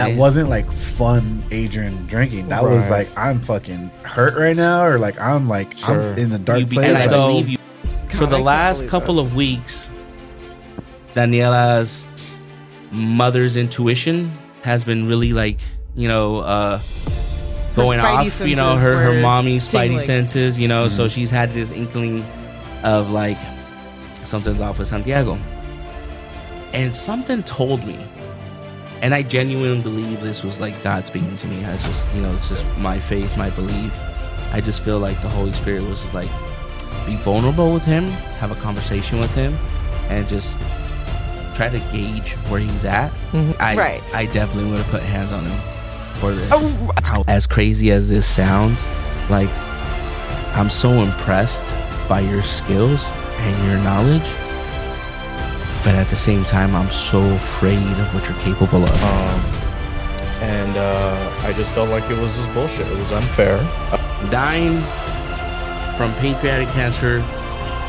That wasn't like fun Adrian drinking. That was like, I'm fucking hurt right now, or like I'm in the dark place. And I Like, believe you. For the I can't last believe couple this. of weeks, Daniela's mother's intuition has been really like, going off, spidey her senses were mommy spidey tingling. senses, so she's had this inkling of like something's off with Santiago. And something told me, and I genuinely believe this was like God speaking to me. I just, it's just my faith, my belief. I just feel like the Holy Spirit was just like, be vulnerable with him, have a conversation with him, and just try to gauge where he's at. Right. I definitely would have put hands on him for this. As crazy as this sounds, like, I'm so impressed by your skills and your knowledge, but at the same time, I'm so afraid of what you're capable of. And I just felt like it was just bullshit. It was unfair. Dying from pancreatic cancer.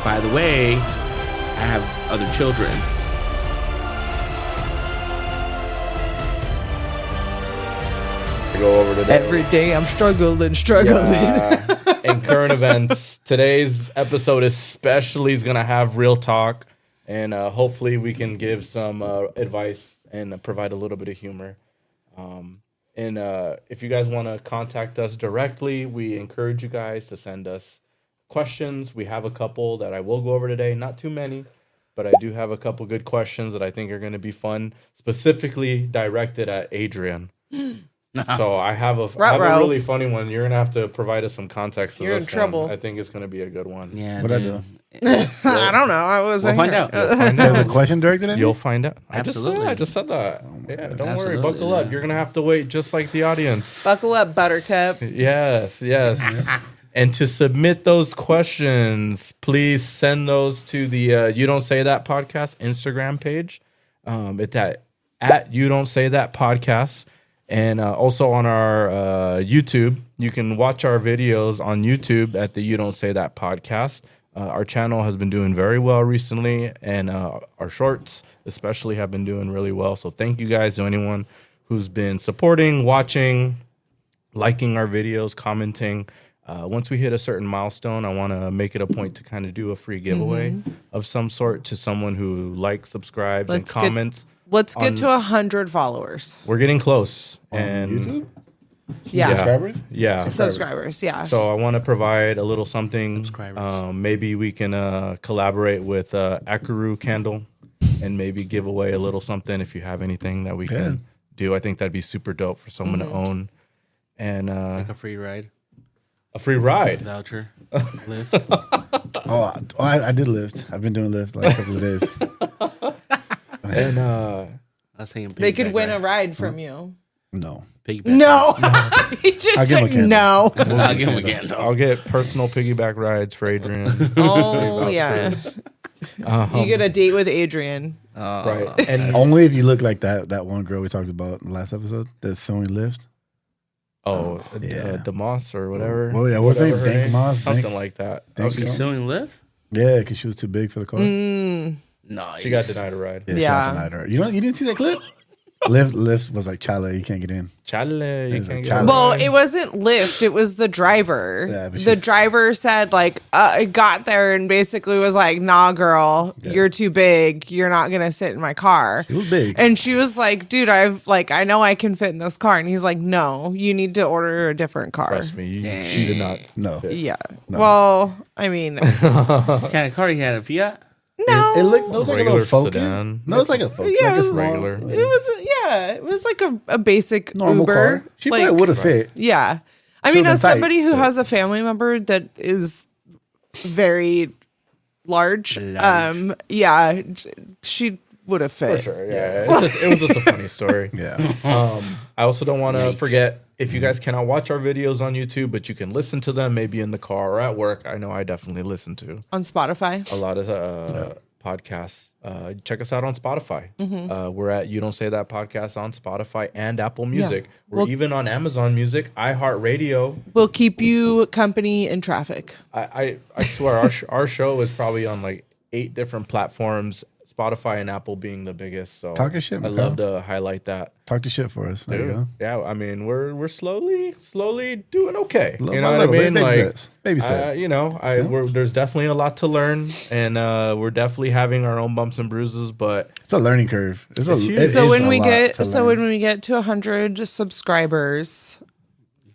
By the way, I have other children. To go over today. Every day I'm struggling. In current events, today's episode especially is gonna have real talk, and hopefully we can give some advice and provide a little bit of humor. And if you guys want to contact us directly, we encourage you guys to send us questions. We have a couple that I will go over today, not too many, but I do have a couple good questions that I think are going to be fun, specifically directed at Adrian. So I have a really funny one. You're gonna have to provide us some context. You're in trouble. I think it's gonna be a good one. Yeah, What'd I do? I don't know. I wasn't We'll find here. out. There's a question directed at me? You'll find out. Absolutely. I just said that. Yeah, don't worry. Absolutely, Buckle up. yeah. You're gonna have to wait, just like the audience. Buckle up, Buttercup. Yes. And to submit those questions, please send those to the You Don't Say That Podcast Instagram page. It's at You Don't Say That Podcast. And also on our YouTube, you can watch our videos on YouTube at the You Don't Say That Podcast. Our channel has been doing very well recently, and our shorts especially have been doing really well. So thank you guys to anyone who's been supporting, watching, liking our videos, commenting. Once we hit a certain milestone, I want to make it a point to kind of do a free giveaway of some sort to someone who likes, subscribes, and comments. Let's get to 100 followers. We're getting close. On And YouTube? Yeah. Subscribers? yeah. Subscribers, yeah. So I want to provide a little something. Subscribers. Maybe we can collaborate with Akuru Candle and maybe give away a little something if you have anything that we can do. I think that'd be super dope for someone to own. And Like a free ride, a free ride. voucher, lift. I did Lyft. I've been doing Lyft like a couple of days. And I'm saying They could win a ride from you. No. piggyback. No. He I'll just give him a said candle. no. I'll give him a candle. I'll get personal piggyback rides for Adrian. Oh, yeah. You get a date with Adrian. Right. And Only if you look like that one girl we talked about in the last episode that's sewing Lyft. yeah, DeMoss or whatever. Oh, yeah, what's her name? Whatever Dank name. Moss? Something Dank- like that. Dank Okay. He's suing lift? Yeah, because she was too big for the car. No, She got denied a ride. Yeah, Yeah. she denied her. You didn't see that clip? Lyft was like, Chale, you can't get in. Chale, you It's a can't get challenge. Well, it wasn't Lyft. It was the driver. Yeah, but the she's- driver said, like, got there and basically was like, nah, girl, you're too big. You're not going to sit in my car. She was big. And she was like, dude, I know I can fit in this car. And he's like, no, you need to order a different car. Trust me, she did not. No. Yeah. Well, I mean, What kind of car he had? A Fiat? no. It looked like a Regular little Focus. sedan. No, it's like a Focus. Yeah, like it a was small- regular. It was like a basic normal Uber. car. She like, probably would have fit. Yeah. I Should've mean, been as tight, somebody who but- has a family member that is very large, yeah, she would have fit. For sure, yeah. It was just a funny story. Yeah. I also don't want to forget, if you guys cannot watch our videos on YouTube, but you can listen to them maybe in the car or at work. I know I definitely listen to On Spotify. a lot of podcasts. Check us out on Spotify. We're at You Don't Say That Podcast on Spotify and Apple Music. We're Well- even on Amazon Music, iHeartRadio. We'll keep you company in traffic. I swear our show is probably on like 8 different platforms, Spotify and Apple being the biggest. So Talk your shit, I Mikhail. love to highlight that. Talk the shit for us. There you Dude, go. yeah, I mean, we're slowly doing okay. Little You by know what I little, mean? baby Like, steps. Baby steps. you know, there's definitely a lot to learn, and we're definitely having our own bumps and bruises. But It's a learning curve. It's huge. it So is when a we lot get to so learn. when we get to 100 subscribers,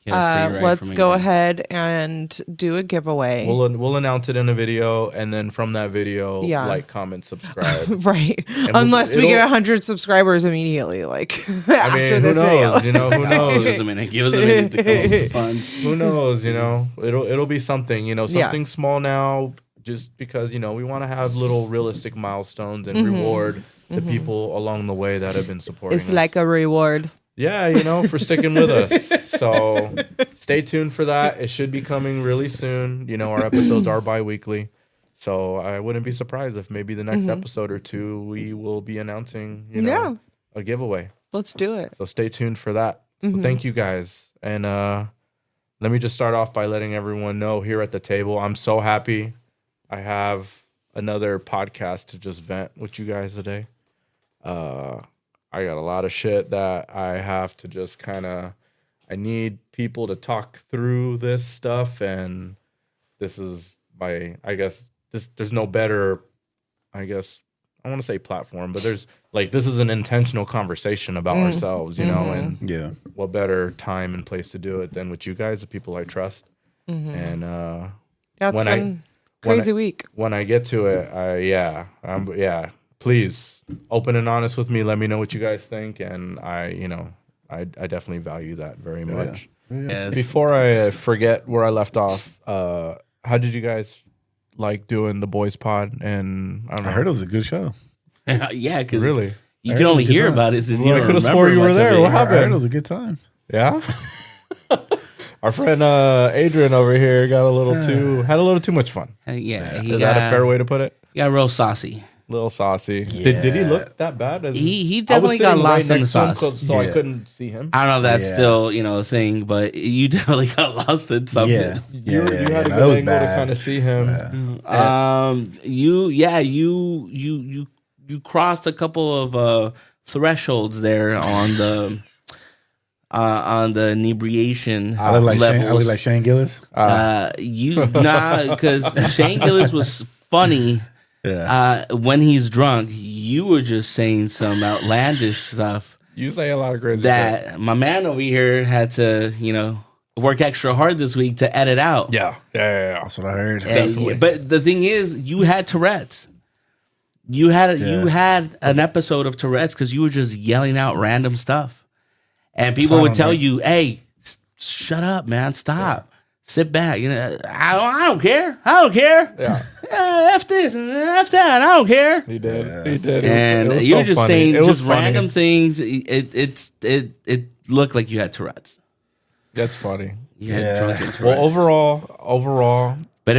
Get a free ride let's from go Adrian. ahead and do a giveaway. we'll announce it in a video, and then from that video, Yeah. like, comment, subscribe. Right. we'll- Unless we get it'll- 100 subscribers immediately, like I after mean, who this knows? video. You know, who Give knows? us a minute. Give us a minute to come up with the funds. Who knows? You know, it'll be something. You know, Yeah. something small now, just because you know we want to have little realistic milestones and reward the people along the way that have been supporting. It's us. like a reward. Yeah, you know, for sticking with us. So stay tuned for that. It should be coming really soon. You know, our episodes are bi-weekly. So I wouldn't be surprised if maybe the next episode or two we will be announcing, you know, Yeah. a giveaway. Let's do it. So stay tuned for that. So thank you guys. And let me just start off by letting everyone know here at the table, I'm so happy I have another podcast to just vent with you guys today. I got a lot of shit that I have to just I need people to talk through this stuff, and this is there's no better, I want to say platform, but this is an intentional conversation about ourselves, you know, and Yeah. what better time and place to do it than with you guys, the people I trust. And Yeah, it's When I- been crazy week. when I get to it, please open and honest with me. Let me know what you guys think, and I definitely value that very much. Yes. Before I forget where I left off, how did you guys like doing the boys pod? And I don't know. I heard it was a good show. Yeah, because Really? you I can heard only it was a good hear time. about it since Well, you I don't could've remember swore you were much of there. it. What I heard happened? it was a good time. Yeah. Our friend Adrian over here had a little too much fun. Yeah, Is that a fair way to put it? He got real saucy. Little saucy. Did he Yeah. look that bad? He I was definitely got sitting lost in the next to him, sauce. so I Yeah. couldn't see him. I don't know if that's Yeah. still a thing, but you definitely got lost in something. Yeah. You had a No, good it was angle to bad. kind of see him. You crossed a couple of thresholds there on the inebriation I look levels. like Shane Gillis. Because Shane Gillis was funny Yeah. when he's drunk. You were just saying some outlandish stuff You say a lot of crazy shit. that my man over here had to, work extra hard this week to edit out. Yeah. That's what I heard. And- but the thing is, you had Tourette's. You had an episode of Tourette's because you were just yelling out random stuff, and people So I would don't tell drink. you, "Hey, shut up, man! Stop, sit back." I don't care. I don't care. Yeah. F this and F that. I don't care. He did. He did. And it was you were so just funny. saying It was just funny. random things. It looked like you had Tourette's. That's funny. You had Yeah. drunken Tourette's. Well, overall, but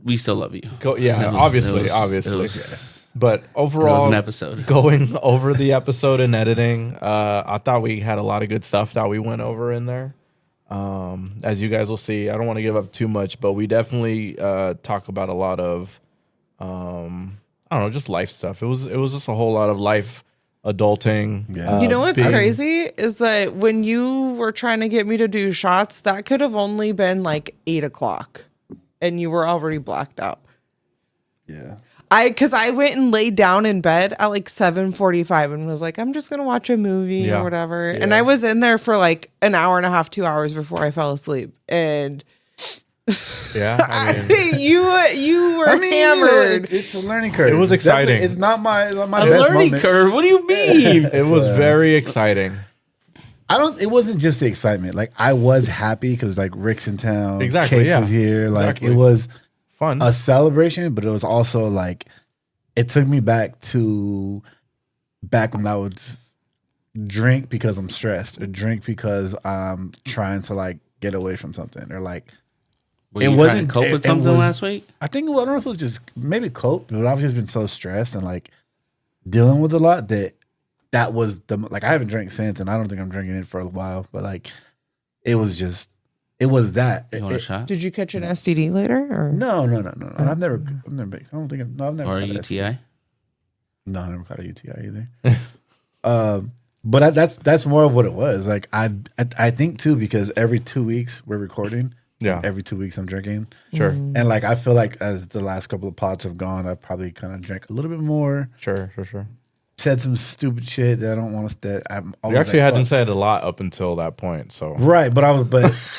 we still love you. obviously. It was But overall, an episode. Going over the episode and editing, I thought we had a lot of good stuff that we went over in there. As you guys will see, I don't want to give up too much, but we definitely talk about a lot of, I don't know, just life stuff. It was just a whole lot of life, adulting. Yeah. You know what's being- crazy is that when you were trying to get me to do shots, that could have only been like 8:00, and you were already blacked out. Yeah. Because I went and laid down in bed at like 7:45 and was like, I'm just gonna watch a movie Yeah. or whatever. And Yeah. I was in there for like an hour and a half, 2 hours before I fell asleep. And Yeah, I mean, you were hammered. It's a learning curve. It was It's definitely- exciting. It's not my A best learning moment. curve. What do you mean? it was very exciting. It wasn't just the excitement. Like I was happy because like Rick's in town. Exactly, Cakes yeah. is here. Like Exactly. it was Fun. a celebration, but it was also like it took me back when I would drink because I'm stressed, or drink because I'm trying to like get away from something, or like Were It you trying wasn't- to cope it- with it something was- last week? I think, well, I don't know if it was just maybe cope, but I've just been so stressed and like dealing with a lot that was I haven't drank since, and I don't think I'm drinking it for a while, but like it was that. You want a It- shot? Did you catch an STD later? Or No. I've never been. I don't think I've never Or a had an STD. UTI? No, I never caught a UTI either. But that's more of what it was. Like I think too, because every 2 weeks we're recording. Yeah. Every 2 weeks I'm drinking. Sure. And like I feel like as the last couple of pods have gone, I've probably kind of drank a little bit more. Sure. Said some stupid shit that I don't want to. That I'm. You actually hadn't said a lot up until that point, so Right, but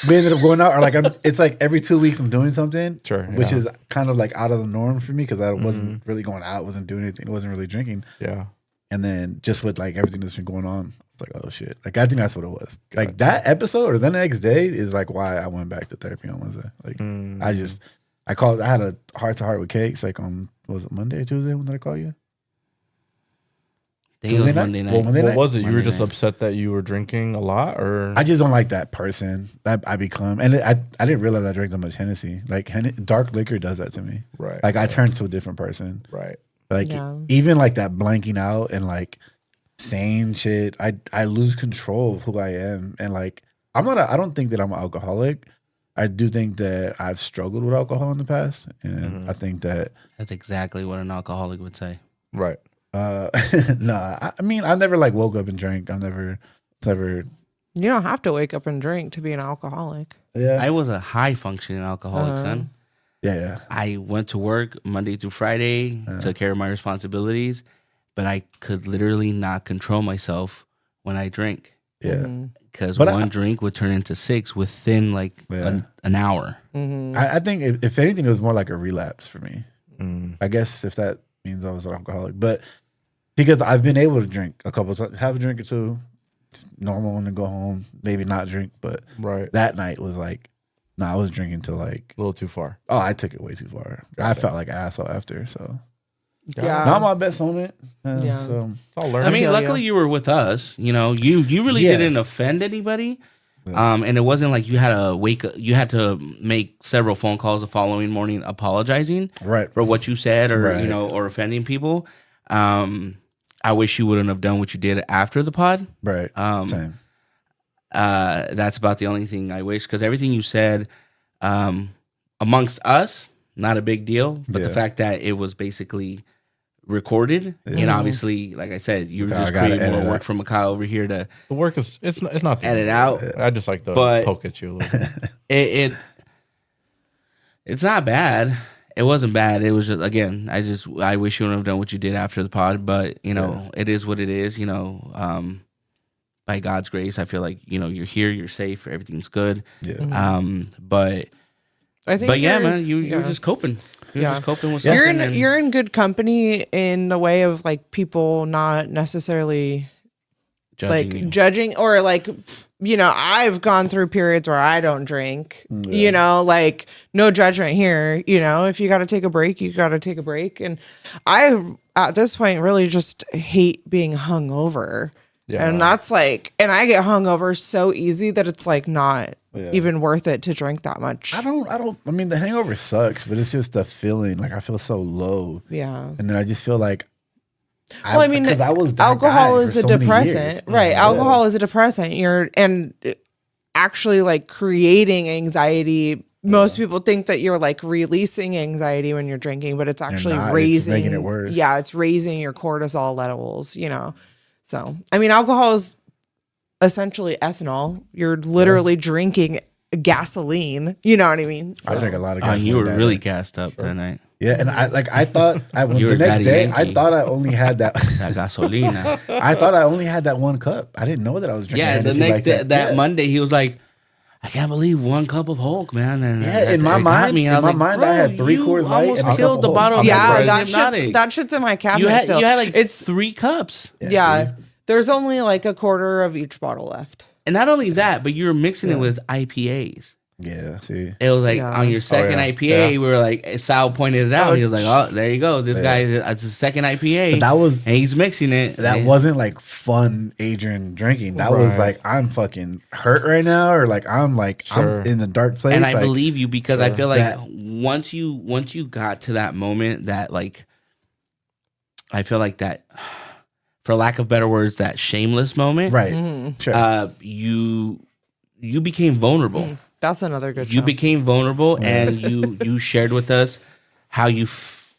we ended up going out. Or like it's like every 2 weeks I'm doing something. Sure, Which yeah. is kind of like out of the norm for me because I wasn't really going out, wasn't doing anything, wasn't really drinking. yeah. And then just with like everything that's been going on, it's like, oh shit. Like I think that's what it was. Like that episode or the next day is like why I went back to therapy on Wednesday. Like I had a heart to heart with Cakes like on, was it Monday or Tuesday? When did I call you? I think it was Tuesday night? Monday night. Well, Monday What night? was it? You were Monday just night. upset that you were drinking a lot, or I just don't like that person that I become. And I didn't realize I drank that much Hennessy. Like dark liquor does that to me. right? Like I turn to a different person. right. Like Yeah. even like that blanking out and like saying shit, I lose control of who I am. And like I don't think that I'm an alcoholic. I do think that I've struggled with alcohol in the past, and I think that That's exactly what an alcoholic would say. Right. I mean I never like woke up and drank. I never You don't have to wake up and drink to be an alcoholic. yeah I was a high functioning alcoholic, son. yeah. I went to work Monday through Friday, took care of my responsibilities, but I could literally not control myself when I drank. Yeah. Because But one drink would turn into 6 within like Yeah. an hour. I think if anything, it was more like a relapse for me. I guess if that means I was an alcoholic, but because I've been able to drink a couple of times, have a drink or two, it's normal, and then go home, maybe not drink. But Right. that night was like, I was drinking to like, A little too far. oh, I took it way too far. I felt like an asshole after. So Yeah. not my best moment. Yeah. So It's all I learning. mean, feel luckily you were with us. You know, you really Yeah. didn't offend anybody. And it wasn't like you had to make several phone calls the following morning apologizing right, for what you said or Right. or offending people. I wish you wouldn't have done what you did after the pod. right, same. That's about the only thing I wish, because everything you said amongst us, not a big deal. But the Yeah. fact that it was basically recorded, and obviously, like I said, you were Okay, I just gotta creating more edit work that. from Mikhail over here to the work is it's not edit out. I just like to But- poke at you a little bit. It's not bad. It wasn't bad. It was just, again, I wish you would have done what you did after the pod, but it is what it is. By God's grace, I feel like you're here, you're safe, everything's good. Yeah, But I think yeah, you're- man, you're just coping. You're Yeah. just coping with something. You're in good company in the way of like people not necessarily judging like you. judging or like I've gone through periods where I don't drink. Like no judgment here. If you got to take a break, you got to take a break. And I at this point really just hate being hungover. Yeah. And that's like, and I get hungover so easy that it's like not even worth it to drink that much. I mean, the hangover sucks, but it's just a feeling. Like I feel so low, Yeah. and then I just feel like. Well, I mean, because I was that alcohol guy is for a so many depressant, years. right? Yeah. Alcohol is a depressant. You're actually like creating anxiety. Most people think that you're like releasing anxiety when you're drinking, but it's actually not. It's raising, making it worse. Yeah, it's raising your cortisol levels. So I mean, alcohol is essentially ethanol. You're literally drinking gasoline. You know what I mean? I drank a lot of. You gasoline were that really night. gassed up that night. Yeah, and I thought You were the next Daddy day Yankee. I thought I only had that. That gasolina. I thought I only had that one cup. I didn't know that I was drinking. Yeah, the Hennessy next like day, that Yeah. Monday, he was like, I can't believe 1 cup of Hulk, man. And Yeah, that- in my it got mind- me. And in I was my like, mind, I bro, had 3 you Coors Light almost and a killed cup the of bottle Hulk. of I'm Yeah, like, Hypnotic. that shit's in my cabinet You had still. like it's 3 cups. yeah. see? There's only like a quarter of each bottle left. And not only that, but you were mixing it with IPAs. Yeah, see. It was like Yeah. on your second yeah. IPA, Yeah. we were like, Sal pointed it out. He was like, oh, there you go. This guy, it's a second IPA. But that was and he's mixing it. that And- wasn't like fun Adrian drinking. That was Right. like I'm fucking hurt right now, or like I'm Sure. I'm in the dark place. And I like, believe you because I feel like that- once you got to that moment that like, I feel like that, for lack of better words, that shameless moment, right, sure. you became vulnerable. That's another good You show. became vulnerable, and you shared with us how you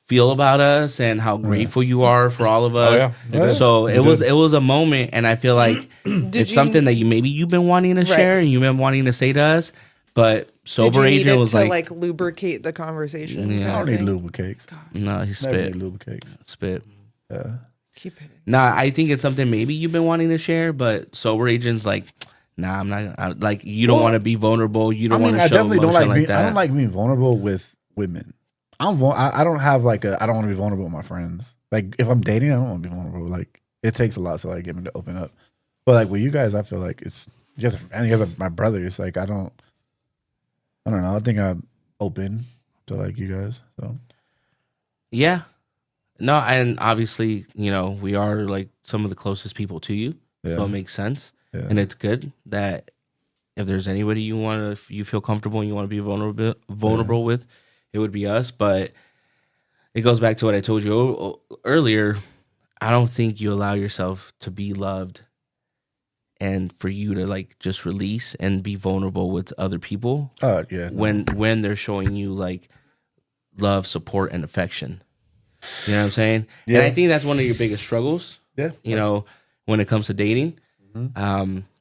feel about us and how grateful you are for all of us. yeah. So it was a moment, and I feel like it's something that you've been wanting to share and you've been wanting to say to us, but Sober Agent was like lubricate the conversation. Yeah. I don't need lubricates. no, he Never spit, need lubricates. spit. Yeah. Keep it. Nah, I think it's something maybe you've been wanting to share, but Sober Agent's like, nah, I'm not. Like, you don't want to be vulnerable. You don't want to I show definitely don't emotion like being, that. I don't like being vulnerable with women. I don't have like I don't want to be vulnerable with my friends. Like if I'm dating, I don't want to be vulnerable. Like it takes a lot to like get me to open up. But like with you guys, I feel like it's you guys are my brothers. Like I don't know. I think I'm open to like you guys. So Yeah. No, and obviously, we are like some of the closest people to you. yeah, So it makes sense. yeah. And it's good that if there's anybody you feel comfortable and you want to be vulnerable with, it would be us. But it goes back to what I told you earlier. I don't think you allow yourself to be loved and for you to like just release and be vulnerable with other people Yeah. when they're showing you like love, support, and affection. You know what I'm saying? Yeah. And I think that's one of your biggest struggles. Yeah. When it comes to dating,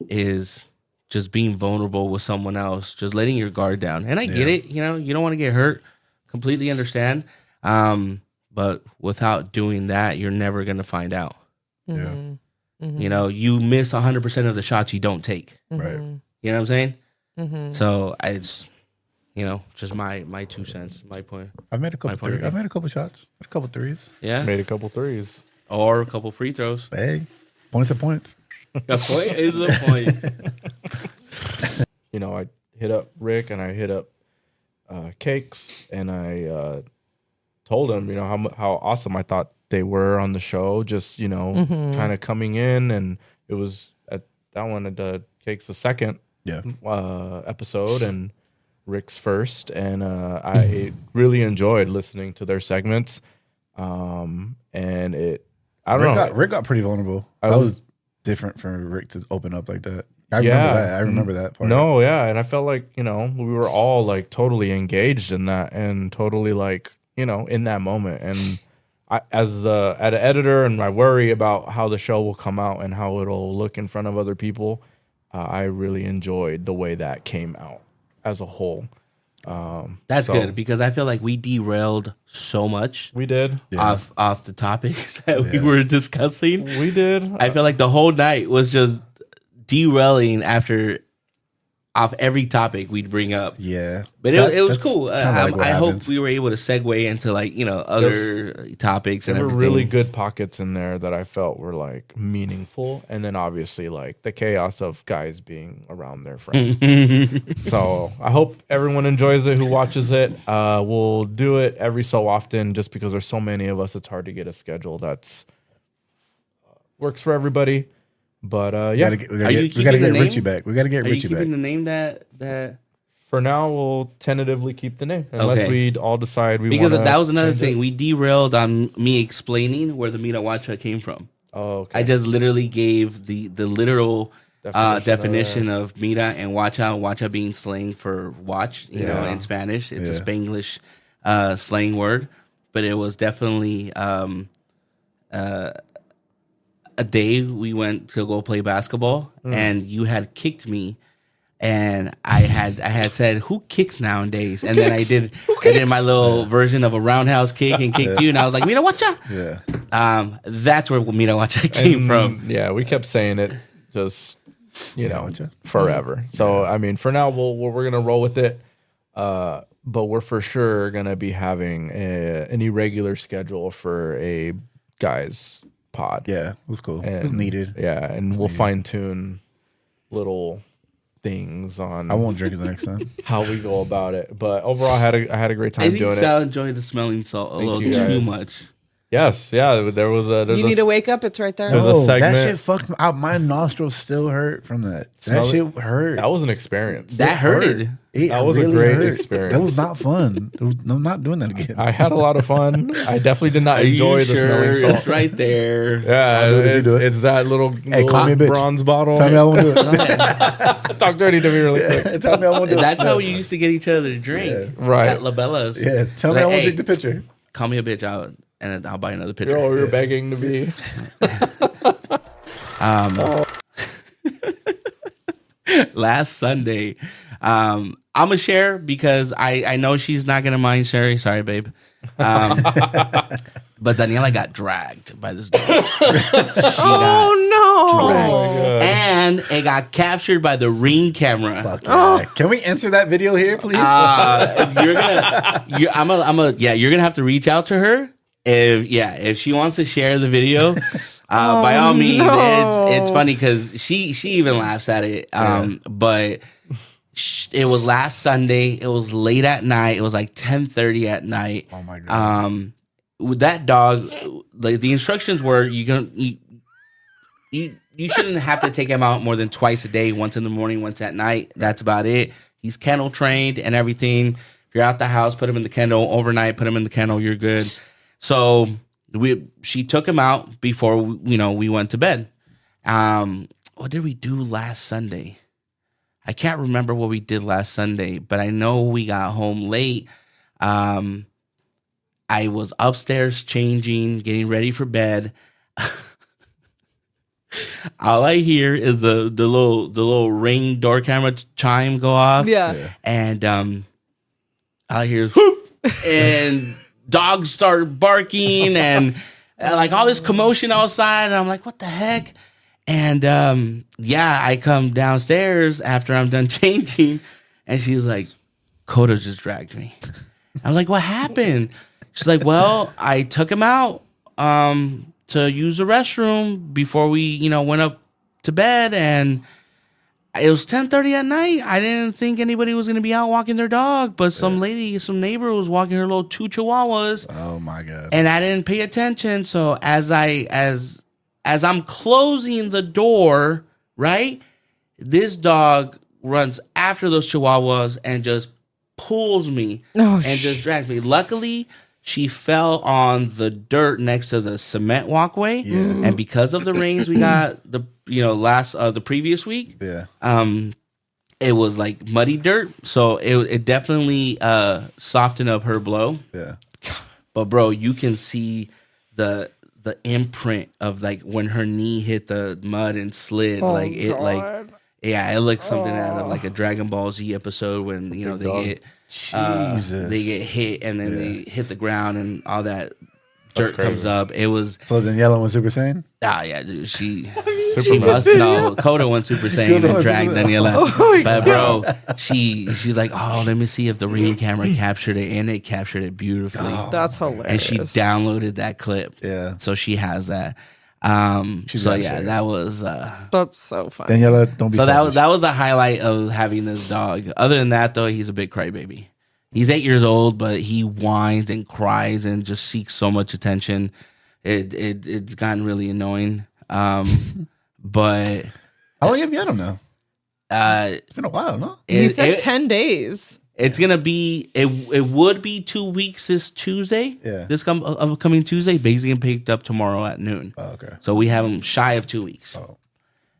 is just being vulnerable with someone else, just letting your guard down. And I get it. You don't want to get hurt. Completely understand. But without doing that, you're never going to find out. Yeah. You miss 100% of the shots you don't take. Right. You know what I'm saying? So it's, just my 2 cents, my point. I've made a couple point of view. I've made a couple shots, a couple threes. Yeah. Made a couple threes. Or a couple free throws. Hey, points are points. A point is a point. I hit up Rick and I hit up Cakes, and I told him, how awesome I thought they were on the show. Just kind of coming in, and it was at that one at Cakes the second Yeah. episode and Rick's first, and I really enjoyed listening to their segments. And I don't know. Rick got pretty vulnerable. I That was- was different for Rick to open up like that. I remember that part. No, yeah, and I felt like we were all like totally engaged in that and totally like in that moment. And I, as an editor, and I worry about how the show will come out and how it'll look in front of other people. I really enjoyed the way that came out as a whole. That's So- good because I feel like we derailed so much We did. Yeah. off the topics that we were discussing. We did. I feel like the whole night was just derailing off every topic we'd bring up. Yeah. But it was cool. kinda like what I hope happens. we were able to segue into like other topics and There were everything. really good pockets in there that I felt were like meaningful, and then obviously like the chaos of guys being around their friends. So I hope everyone enjoys it who watches it. We'll do it every so often, just because there's so many of us. It's hard to get a schedule that's works for everybody. But We yeah, gotta get, we Are gotta you get, we keeping gotta the get name? Richie back. We gotta get Are you Richie keeping back. the name that for now we'll tentatively keep the name unless Okay. we all decide we because wanna that was another change thing it. we derailed on me explaining where the Mira Wacha came from. Oh, okay. I just literally gave the literal definition of of Mira and Wacha being slang for watch, you know, Yeah. in Spanish. It's a Yeah. Spanglish slang word, but it was definitely a day we went to go play basketball and you had kicked me. And I had said, "Who kicks nowadays?" And then I did my little version of a roundhouse kick and kicked you, and I was like, "Mira Wacha." Yeah. That's where Mira Wacha came from. Yeah, we kept saying it just Wacha. forever. So I mean, for now we're gonna roll with it. But we're for sure gonna be having an irregular schedule for a guys pod. Yeah. It was cool. It was And- needed. Yeah, and we'll fine tune little things on I won't drink it the next time. how we go about it. But overall, I had a great I time think doing it. Sal enjoyed the smelling salt a little you, too guys. much. Yes, yeah. There was a. There's You a, need to wake up. It's right there. There's a Oh, that segment- shit fucked me out. My nostrils still hurt from that. That Smell shit hurt. That was an experience. That hurted. It that was a really great hurt. experience. That was not fun. I'm not doing that again. I had a lot of fun. I definitely did not Are enjoy you the sure? smelling salt. It's right there. Yeah, I'll do it if you do it. it's that little, call me a bitch. bronze bottle. Tell me I won't do it. Talk dirty to me really quick. Tell me I won't do it. That's how we used to get each other to drink. Yeah. Right. At Labellas. Yeah. Tell me Like, I won't hey, drink the picture. call me a bitch out, and I'll buy another picture. You're begging to be. Last Sunday, I'm gonna share because I know she's not gonna mind sharing. Sorry, babe. But Daniela got dragged by this dog. Oh no! And it got captured by the Ring camera. Fuck yeah. Can we answer that video here, please? You're gonna have to reach out to her. If she wants to share the video, by all means. no. It's funny because she even laughs at it. But it was last Sunday. It was late at night. It was like 10:30 at night. Oh my God. With that dog, like the instructions were you shouldn't have to take him out more than twice a day, once in the morning, once at night. That's about it. He's kennel trained and everything. If you're out the house, put him in the kennel overnight, put him in the kennel, you're good. So she took him out before we went to bed. What did we do last Sunday? I can't remember what we did last Sunday, but I know we got home late. I was upstairs changing, getting ready for bed. All I hear is the little Ring door camera chime go off. Yeah. And I hear whoop, and dogs start barking and like all this commotion outside, and I'm like, what the heck? And I come downstairs after I'm done changing, and she's like, Coda just dragged me. I'm like, what happened? She's like, well, I took him out to use the restroom before we, went up to bed, and it was 10:30 at night. I didn't think anybody was going to be out walking their dog, but some neighbor was walking her little 2 chihuahuas. Oh my God. And I didn't pay attention. So as I'm closing the door, right, this dog runs after those chihuahuas and just pulls me and just drags me. Luckily, she fell on the dirt next to the cement walkway, and because of the rains we got the previous week, it was like muddy dirt, so it definitely softened up her blow. Yeah, but bro, you can see the imprint of like when her knee hit the mud and slid, it looks something out of like a Dragon Ball Z episode when they get hit and then they hit the ground and all that dirt comes up. It was so Daniela went Super Saiyan. Dude, she must know. Coda went Super Saiyan and dragged Daniela. But bro, she's like, oh, let me see if the Ring camera captured it, and it captured it beautifully. That's hilarious. And she downloaded that clip. Yeah, so she has that. That was that's so funny. Daniela, don't be so selfish. that was the highlight of having this dog. Other than that, though, he's a big crybaby. He's 8 years old, but he whines and cries and just seeks so much attention. It's gotten really annoying. But how long have you had him now? It's been a while, no? He said 10 days. It's gonna be it would be 2 weeks this Tuesday. Yeah. This upcoming Tuesday. Basically getting picked up tomorrow at noon. Oh, okay. So we have him shy of 2 weeks. Oh.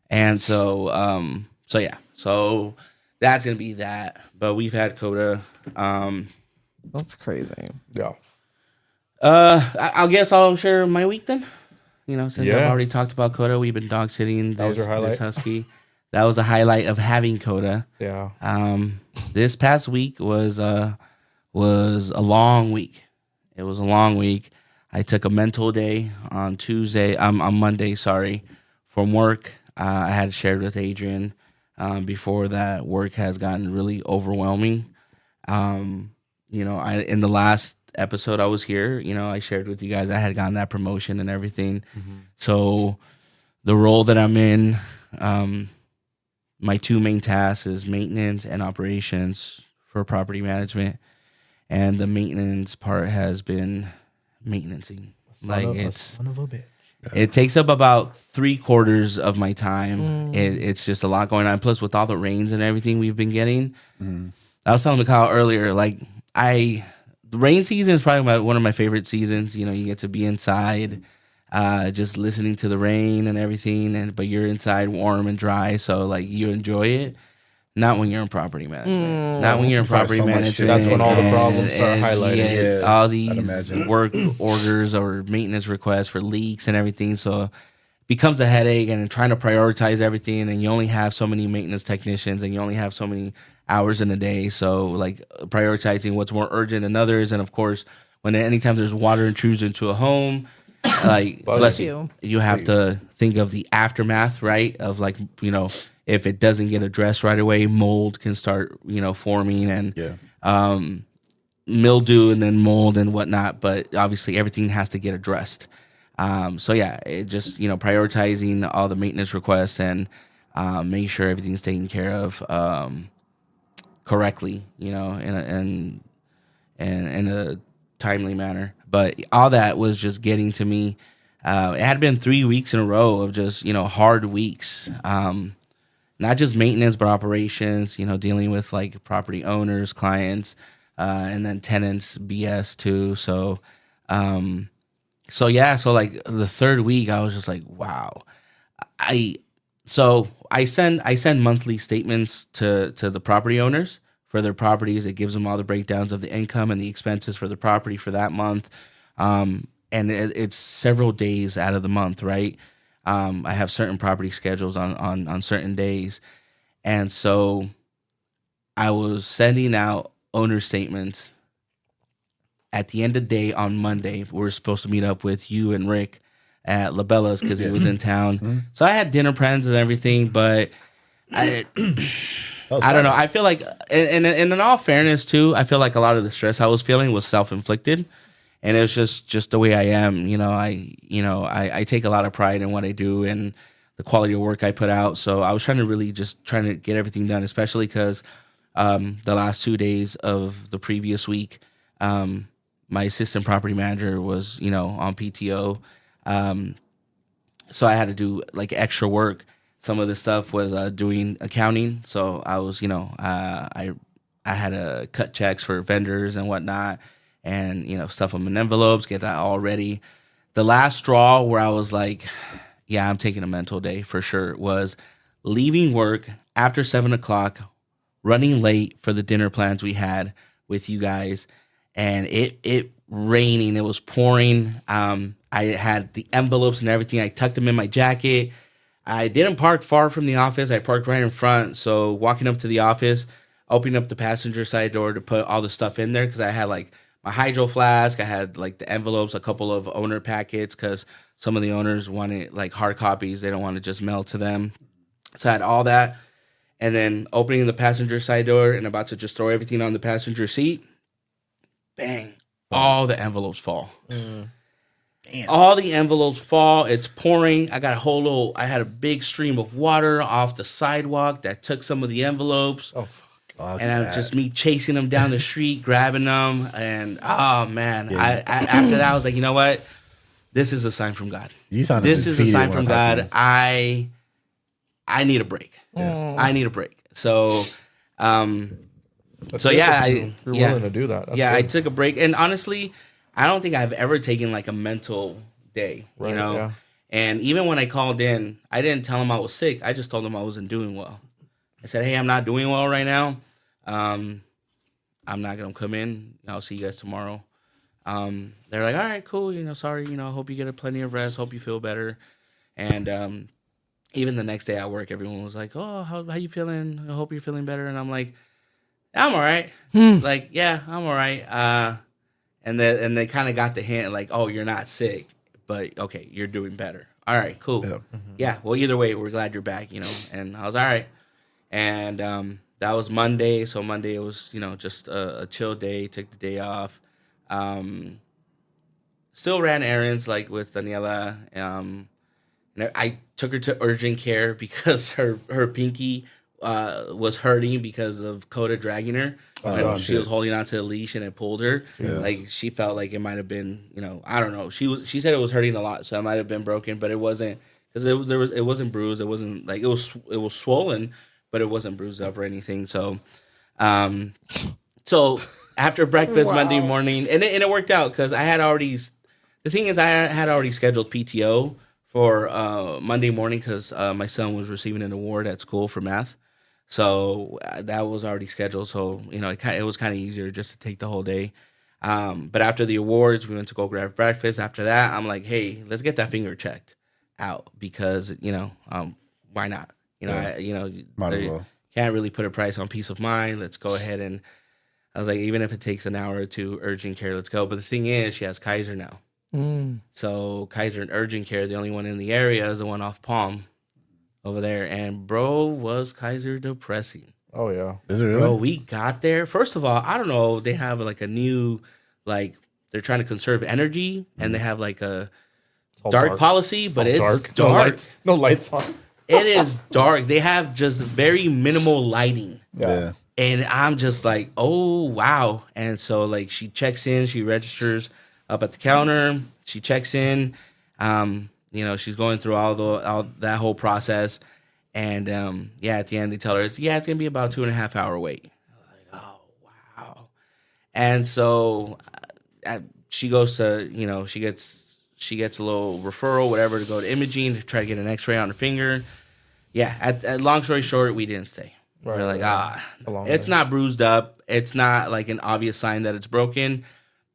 And so So that's gonna be that. But we've had Coda. That's crazy. Yeah. I guess I'll share my week then. Since I've Yeah. already talked about Coda, we've been dog sitting was your highlight? this husky. That was a highlight of having Coda. Yeah. This past week was a long week. It was a long week. I took a mental day on Monday, from work. I had shared with Adrian before that work has gotten really overwhelming. In the last episode I was here, I shared with you guys I had gotten that promotion and everything. Mm-hmm. So the role that I'm in, my two main tasks is maintenance and operations for property management. And the maintenance part has been maintaining. Son of a bitch. It takes up about 3/4 of my time. It's just a lot going on. Plus, with all the rains and everything we've been getting, I was telling Mikhail earlier, the rain season is probably one of my favorite seasons. You get to be inside, just listening to the rain and everything, but you're inside warm and dry, so you enjoy it. Not when you're in property management. Not when you're in Probably property so much shit. management. That's when all the problems start highlighting. Yeah, all I'd these imagine. work orders or maintenance requests for leaks and everything. So it becomes a headache, and trying to prioritize everything. And you only have so many maintenance technicians, and you only have so many hours in a day. So like prioritizing what's more urgent than others. And of course, anytime there's water intrudes into a home, like bless you, you have to think of the aftermath, right? Of like, if it doesn't get addressed right away, mold can start, forming, and mildew, and then mold and whatnot. But obviously everything has to get addressed. So yeah, it just, prioritizing all the maintenance requests and make sure everything's taken care of correctly, in a timely manner. But all that was just getting to me. It had been 3 weeks in a row of just, hard weeks. Not just maintenance, but operations, dealing with like property owners, clients, and then tenants, BS too. So like the third week, I was just like, wow. I send monthly statements to the property owners for their properties. It gives them all the breakdowns of the income and the expenses for the property for that month. And it's several days out of the month, right? I have certain property schedules on certain days. And so I was sending out owner statements at the end of the day on Monday. We were supposed to meet up with you and Rick at Labella's because he was in town. So I had dinner plans and everything, but I don't know. I feel like, and in all fairness too, I feel like a lot of the stress I was feeling was self-inflicted. And it was just the way I am. I take a lot of pride in what I do and the quality of work I put out. So I was trying to get everything done, especially because the last 2 days of the previous week, my assistant property manager was, on PTO. So I had to do like extra work. Some of the stuff was doing accounting. So I was, I had to cut checks for vendors and whatnot. And, stuff them in envelopes, get that all ready. The last straw where I was like, yeah, I'm taking a mental day for sure, was leaving work after 7 o'clock, running late for the dinner plans we had with you guys. And it raining, it was pouring. I had the envelopes and everything. I tucked them in my jacket. I didn't park far from the office. I parked right in front. So walking up to the office, opening up the passenger side door to put all the stuff in there because I had like my hydro flask. I had like the envelopes, a couple of owner packets because some of the owners wanted like hard copies. They don't want to just mail to them. So I had all that. And then opening the passenger side door and about to just throw everything on the passenger seat. Bang. All the envelopes fall. Damn. All the envelopes fall. It's pouring. I had a big stream of water off the sidewalk that took some of the envelopes. And just me chasing them down the street, grabbing them, and oh man! Yeah. After that, I was like, you know what? This is a sign from God. This is a sign from God. I need a break. Yeah. I need a break. So, You're willing to do that. That's good. I took a break, and honestly, I don't think I've ever taken like a mental day. Right, yeah. And even when I called in, I didn't tell them I was sick. I just told them I wasn't doing well. I said, hey, I'm not doing well right now. I'm not going to come in. I'll see you guys tomorrow. They're like, all right, cool. Sorry, I hope you get plenty of rest. Hope you feel better. And even the next day at work, everyone was like, oh, how you feeling? I hope you're feeling better. And I'm like, I'm all right. Like, yeah, I'm all right. And they kind of got the hint like, oh, you're not sick, but okay, you're doing better. All right, cool. Yeah. Yeah, well, either way, we're glad you're back, And I was all right. And that was Monday. So Monday it was, just a chill day. Took the day off. Still ran errands like with Daniela. And I took her to urgent care because her pinky was hurting because of Coda dragging her. She was holding onto the leash and it pulled her. Yeah. Like she felt like it might have been, I don't know. She said it was hurting a lot, so it might have been broken, but it wasn't because it wasn't bruised. It wasn't like it was swollen, but it wasn't bruised up or anything. So, after breakfast Monday morning, and it worked out because I had already. The thing is, I had already scheduled PTO for Monday morning because my son was receiving an award at school for math. So that was already scheduled. So, it was kind of easier just to take the whole day. But after the awards, we went to go grab breakfast. After that, I'm like, hey, let's get that finger checked out because, why not? Might as well. Can't really put a price on peace of mind. Let's go ahead. And I was like, even if it takes an hour or two, urgent care, let's go. But the thing is, she has Kaiser now. So Kaiser and urgent care, the only one in the area is the one off Palm over there. And bro, was Kaiser depressing. Oh yeah. Is it really? Bro, we got there. First of all, I don't know. They have like a new, like they're trying to conserve energy, and they have like a dark policy, but it's dark. No lights on. It is dark. They have just very minimal lighting. Yeah. And I'm just like, oh, wow. And so, like, she checks in. She registers up at the counter. She checks in. She's going through all that whole process. And, at the end, they tell her, it's going to be about 2.5 hour wait. I'm like, oh, wow. And so she goes to, she gets a little referral, whatever, to go to imaging to try to get an x-ray on her finger. Yeah, at long story short, we didn't stay. Right, We're like, it's not bruised up. It's not like an obvious sign that it's broken.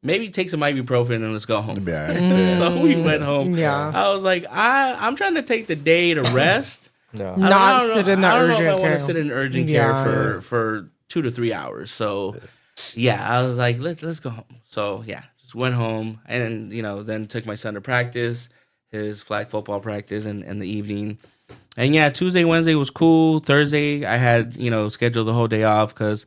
Maybe take some ibuprofen and let's go home. It'll be all right. So we went home. Yeah. I was like, I'm trying to take the day to rest. Yeah. Not sit in the I don't know urgent if I want care. to sit in urgent Yeah. care for 2 to 3 hours. So, I was like, let's go home. So, just went home and, then took my son to practice, his flag football practice in the evening. And, Tuesday, Wednesday was cool. Thursday, I had, scheduled the whole day off because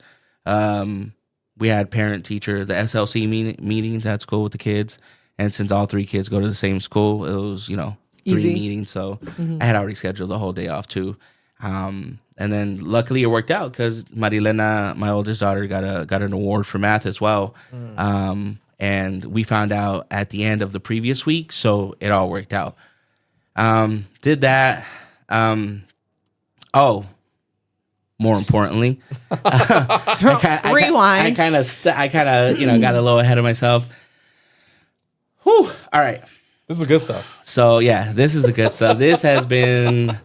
we had parent-teacher, the SLC meetings at school with the kids. And since all 3 kids go to the same school, it was, 3 Easy. meetings. So I had already scheduled the whole day off, too. And then luckily it worked out because Marilena, my oldest daughter, got an award for math as well. And we found out at the end of the previous week, so it all worked out. Did that. More importantly, Rewind. I kind of got a little ahead of myself. Whew. All right. This is the good stuff. So this is the good stuff. This has been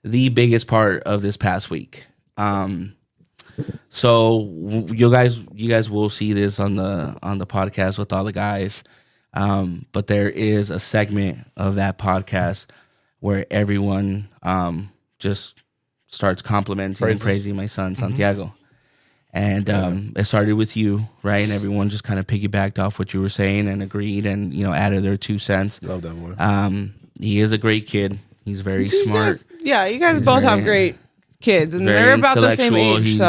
the biggest part of this past week. So you guys will see this on the podcast with all the guys. But there is a segment of that podcast where everyone just starts complimenting and praising my son Santiago. And it started with you, right? And everyone just kind of piggybacked off what you were saying and agreed and, added their 2 cents. Love that boy. He is a great kid. He's very smart. You guys both have great kids, and they're about the same age.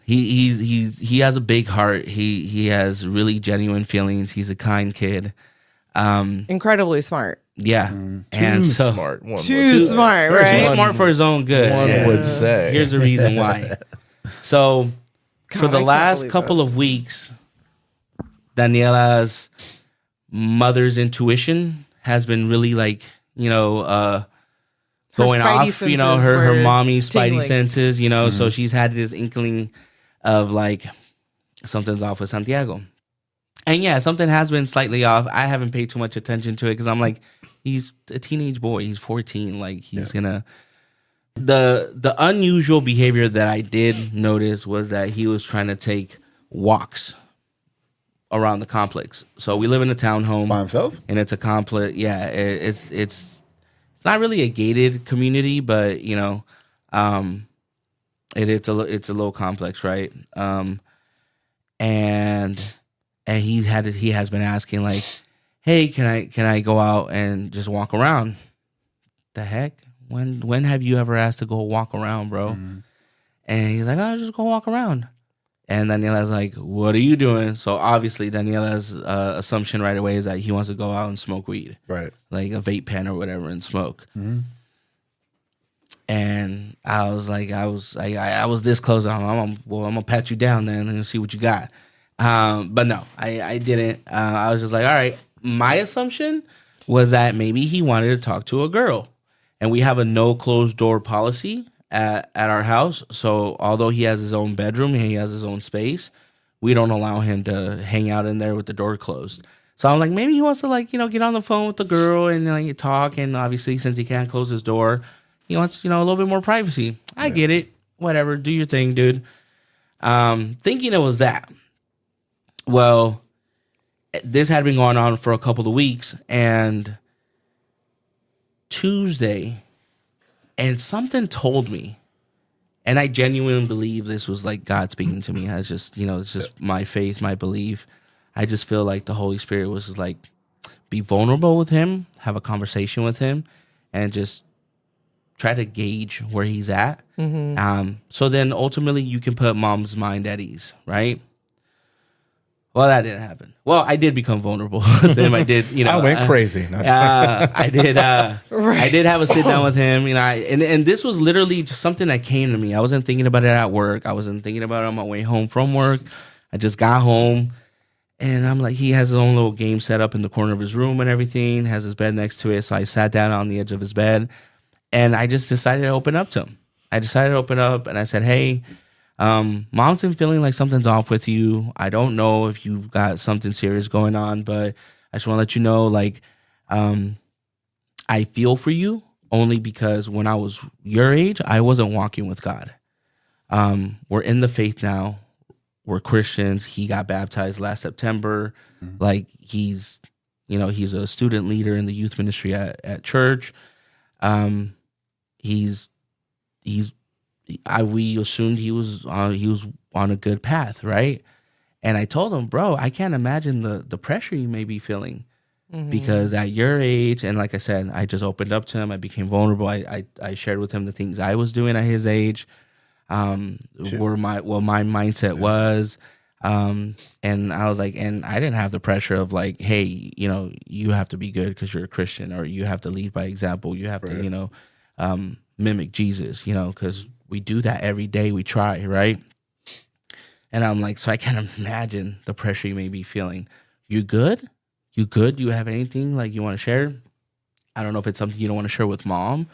He has a big heart. He has really genuine feelings. He's a kind kid. Incredibly smart. Yeah, Too smart. Too smart, right? Too smart for his own good. One would say. Here's the reason why. So, for the I can't last believe couple this. of weeks, Daniela's mother's intuition has been really like, going off, spidey her were mommy spidey tingling. senses, so she's had this inkling of like something's off with Santiago. And something has been slightly off. I haven't paid too much attention to it because I'm like, he's a teenage boy. He's 14. Like he's gonna. The unusual behavior that I did notice was that he was trying to take walks around the complex. So we live in a townhome By himself? and it's a complex. Yeah, it's not really a gated community, but it's a little complex, right? And he has been asking like, hey, can I go out and just walk around? The heck? When have you ever asked to go walk around, bro? Mm-hmm. And he's like, oh, just go walk around. And Daniela's like, what are you doing? So obviously Daniela's assumption right away is that he wants to go out and smoke weed. Right. Like a vape pen or whatever and smoke. Mm-hmm. And I was like, I was this close. I'm gonna pat you down then and see what you got. But no, I didn't. I was just like, all right. My assumption was that maybe he wanted to talk to a girl, and we have a no closed door policy at our house. So although he has his own bedroom, he has his own space, we don't allow him to hang out in there with the door closed. So I'm like, maybe he wants to get on the phone with the girl and talk. And obviously, since he can't close his door, He wants, a little bit more privacy. I get it. Whatever. Do your thing, dude. Thinking it was that. Well, this had been going on for a couple of weeks, and Tuesday, and something told me, and I genuinely believe this was like God speaking to me. I just, it's just my faith, my belief. I just feel like the Holy Spirit was just like, be vulnerable with him, have a conversation with him, and just try to gauge where he's at. So then ultimately you can put mom's mind at ease, right? Well, that didn't happen. Well, I did become vulnerable with him. I did, I went crazy. I did. I did have a sit down with him. And this was literally just something that came to me. I wasn't thinking about it at work. I wasn't thinking about it on my way home from work. I just got home, and I'm like, he has his own little game set up in the corner of his room and everything. Has his bed next to it. So I sat down on the edge of his bed, and I just decided to open up to him. I decided to open up, and I said, hey, mom's been feeling like something's off with you. I don't know if you got something serious going on, but I just want to let you know, like, I feel for you only because when I was your age, I wasn't walking with God. We're in the faith now. We're Christians. He got baptized last September. Like, he's a student leader in the youth ministry at church. We assumed he was on a good path, right? And I told him, bro, I can't imagine the pressure you may be feeling because at your age, and like I said, I just opened up to him. I became vulnerable. I shared with him the things I was doing at his age, where my mindset was. And I was like, and I didn't have the pressure of like, hey, you have to be good because you're a Christian, or you have to lead by example. You have to, mimic Jesus, because we do that every day. We try, right? And I'm like, so I can't imagine the pressure you may be feeling. You good? You good? You have anything like you want to share? I don't know if it's something you don't want to share with mom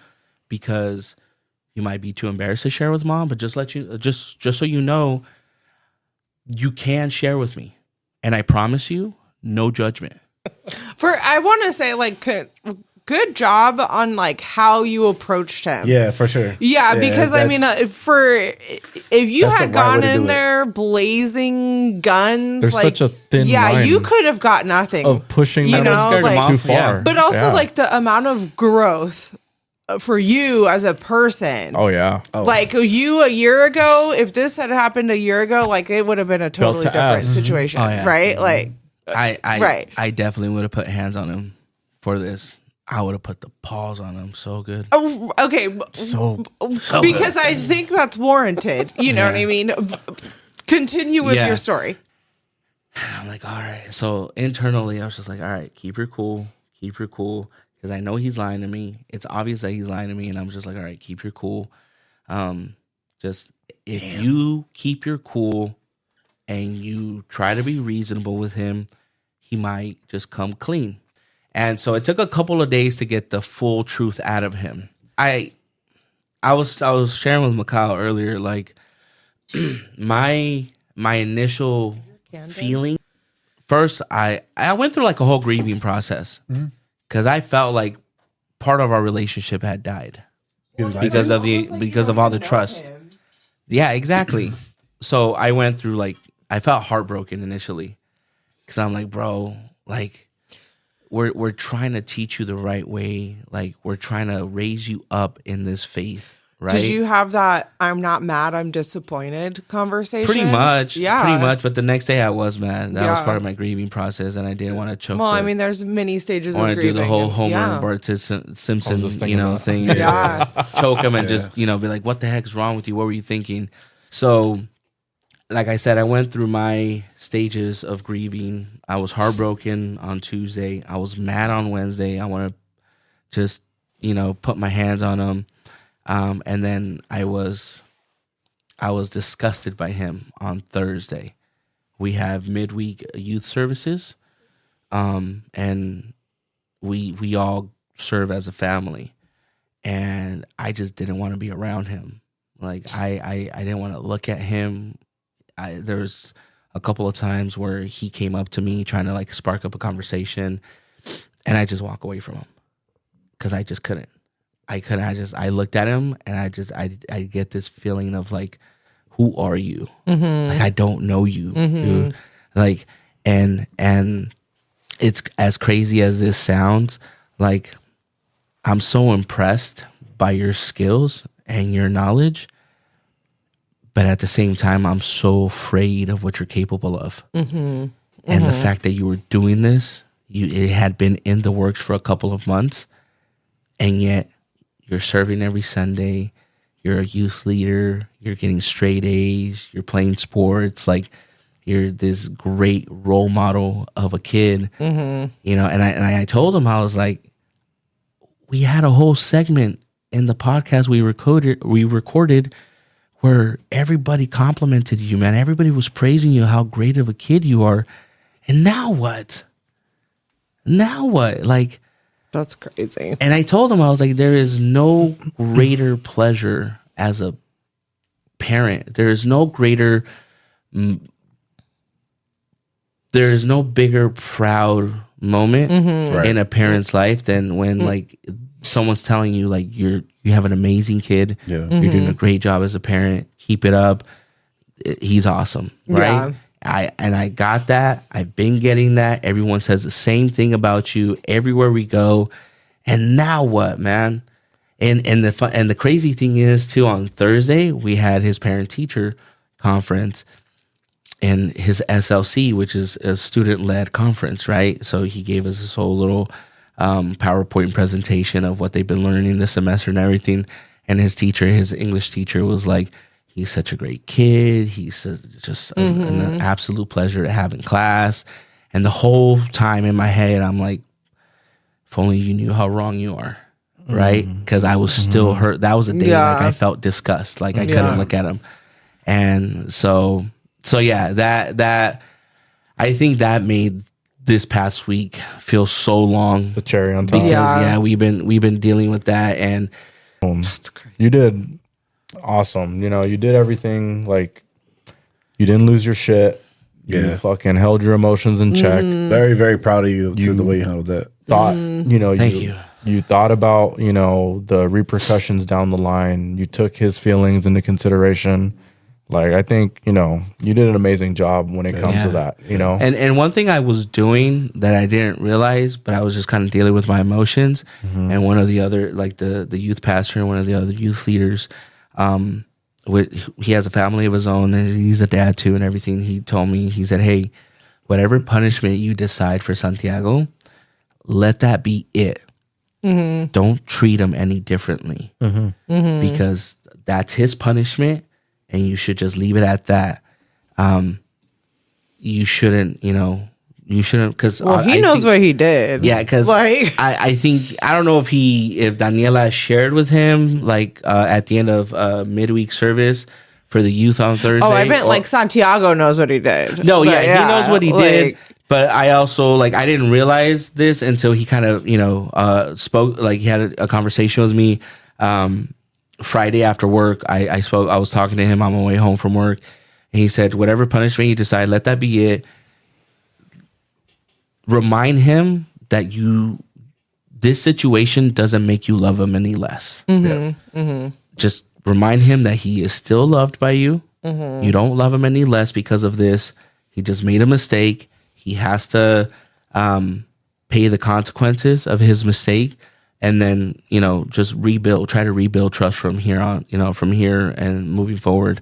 because you might be too embarrassed to share with mom, but just so you know, you can share with me. And I promise you, no judgment. I want to say, like, good job on like how you approached him. Yeah, for sure. Yeah, because I mean, if you had gone in there blazing guns, there's like, such a thin line you could have got nothing of pushing like too far. Yeah. But also like the amount of growth for you as a person. Oh yeah. Like you a year ago, if this had happened a year ago, like it would have been a totally different situation, Oh, yeah. right? Like I definitely would have put hands on him for this. I would have put the paws on him so good. Oh, okay. So Because I think that's warranted. You know what I mean? Continue with your story. I'm like, all right. So internally, I was just like, all right, keep your cool. Because I know he's lying to me. It's obvious that he's lying to me. And I'm just like, all right, keep your cool. If you keep your cool and you try to be reasonable with him, he might just come clean. And so it took a couple of days to get the full truth out of him. I was sharing with Mikhail earlier, like my initial feeling. First, I went through like a whole grieving process because I felt like part of our relationship had died because of all the trust. Yeah, exactly. So I went through like I felt heartbroken initially because I'm like, bro, like. We're trying to teach you the right way. Like, we're trying to raise you up in this faith, right? Did you have that I'm not mad, I'm disappointed conversation? Pretty much. Yeah. Pretty much. But the next day I was mad. That was part of my grieving process, and I didn't want to choke. Well, I mean, there's many stages of grieving. I want to do the whole Homer yeah. Bart Simpson, thing. Yeah. Choke him and just, be like, what the heck is wrong with you? What were you thinking? So, like I said, I went through my stages of grieving. I was heartbroken on Tuesday. I was mad on Wednesday. I want to just, put my hands on him. And then I was disgusted by him on Thursday. We have midweek youth services. And we all serve as a family. And I just didn't want to be around him. Like I didn't want to look at him. There's a couple of times where he came up to me trying to like spark up a conversation, and I just walk away from him because I just couldn't. I looked at him and I get this feeling of like, who are you? Like, I don't know you, dude. Like, and it's as crazy as this sounds, like, I'm so impressed by your skills and your knowledge, but at the same time, I'm so afraid of what you're capable of. And the fact that you were doing this, it had been in the works for a couple of months, and yet you're serving every Sunday. You're a youth leader. You're getting straight A's. You're playing sports. Like, you're this great role model of a kid, you know. And I told him, I was like, we had a whole segment in the podcast we recorded where everybody complimented you, man. Everybody was praising you, how great of a kid you are. And now what? Now what? Like, That's crazy. and I told him, I was like, there is no greater pleasure as a parent. There is no greater, there is no bigger proud moment in a parent's life than when like someone's telling you like you have an amazing kid. Yeah. You're doing a great job as a parent. Keep it up. He's awesome, right? Yeah. I got that. I've been getting that. Everyone says the same thing about you everywhere we go. And now what, man? And the crazy thing is too, on Thursday we had his parent teacher conference and his SLC, which is a student led conference, right? So he gave us this whole little PowerPoint presentation of what they've been learning this semester and everything. And his English teacher was like, he's such a great kid. He's just an absolute pleasure to have in class. And the whole time in my head, I'm like, if only you knew how wrong you are, right? Because I was still hurt. That was a day like I felt disgust, like I couldn't look at him. And so yeah, that I think that made this past week feel so long, The cherry on top. because Yeah. we've been dealing with that. And That's crazy. You did awesome. You know, you did everything. Like, you didn't lose your shit. You Yeah. fucking held your emotions in check. Very, very proud of you to the way you handled that. Thought, you know, Thank you. You thought about, you know, the repercussions down the line. You took his feelings into consideration. Like, I think, you know, you did an amazing job when it comes Yeah. to that, you know? And one thing I was doing that I didn't realize, but I was just kind of dealing with my emotions. And one of the other, like the youth pastor and one of the other youth leaders, he has a family of his own and he's a dad too and everything. He told me, he said, hey, whatever punishment you decide for Santiago, let that be it. Don't treat him any differently because that's his punishment. And you should just leave it at that. You shouldn't, because He knows what he did. Yeah, because like, I think I don't know if Daniela shared with him like at the end of midweek service for the youth on Thursday. I meant like Santiago knows what he did. No, But yeah, he knows what he did. like, But I also I didn't realize this until he kind of spoke. Like, he had a conversation with me Friday after work. I was talking to him on my way home from work, and he said, whatever punishment you decide, let that be it. Remind him that this situation doesn't make you love him any less. Just remind him that he is still loved by you. You don't love him any less because of this. He just made a mistake. He has to pay the consequences of his mistake. And then, just try to rebuild trust from here on, from here and moving forward.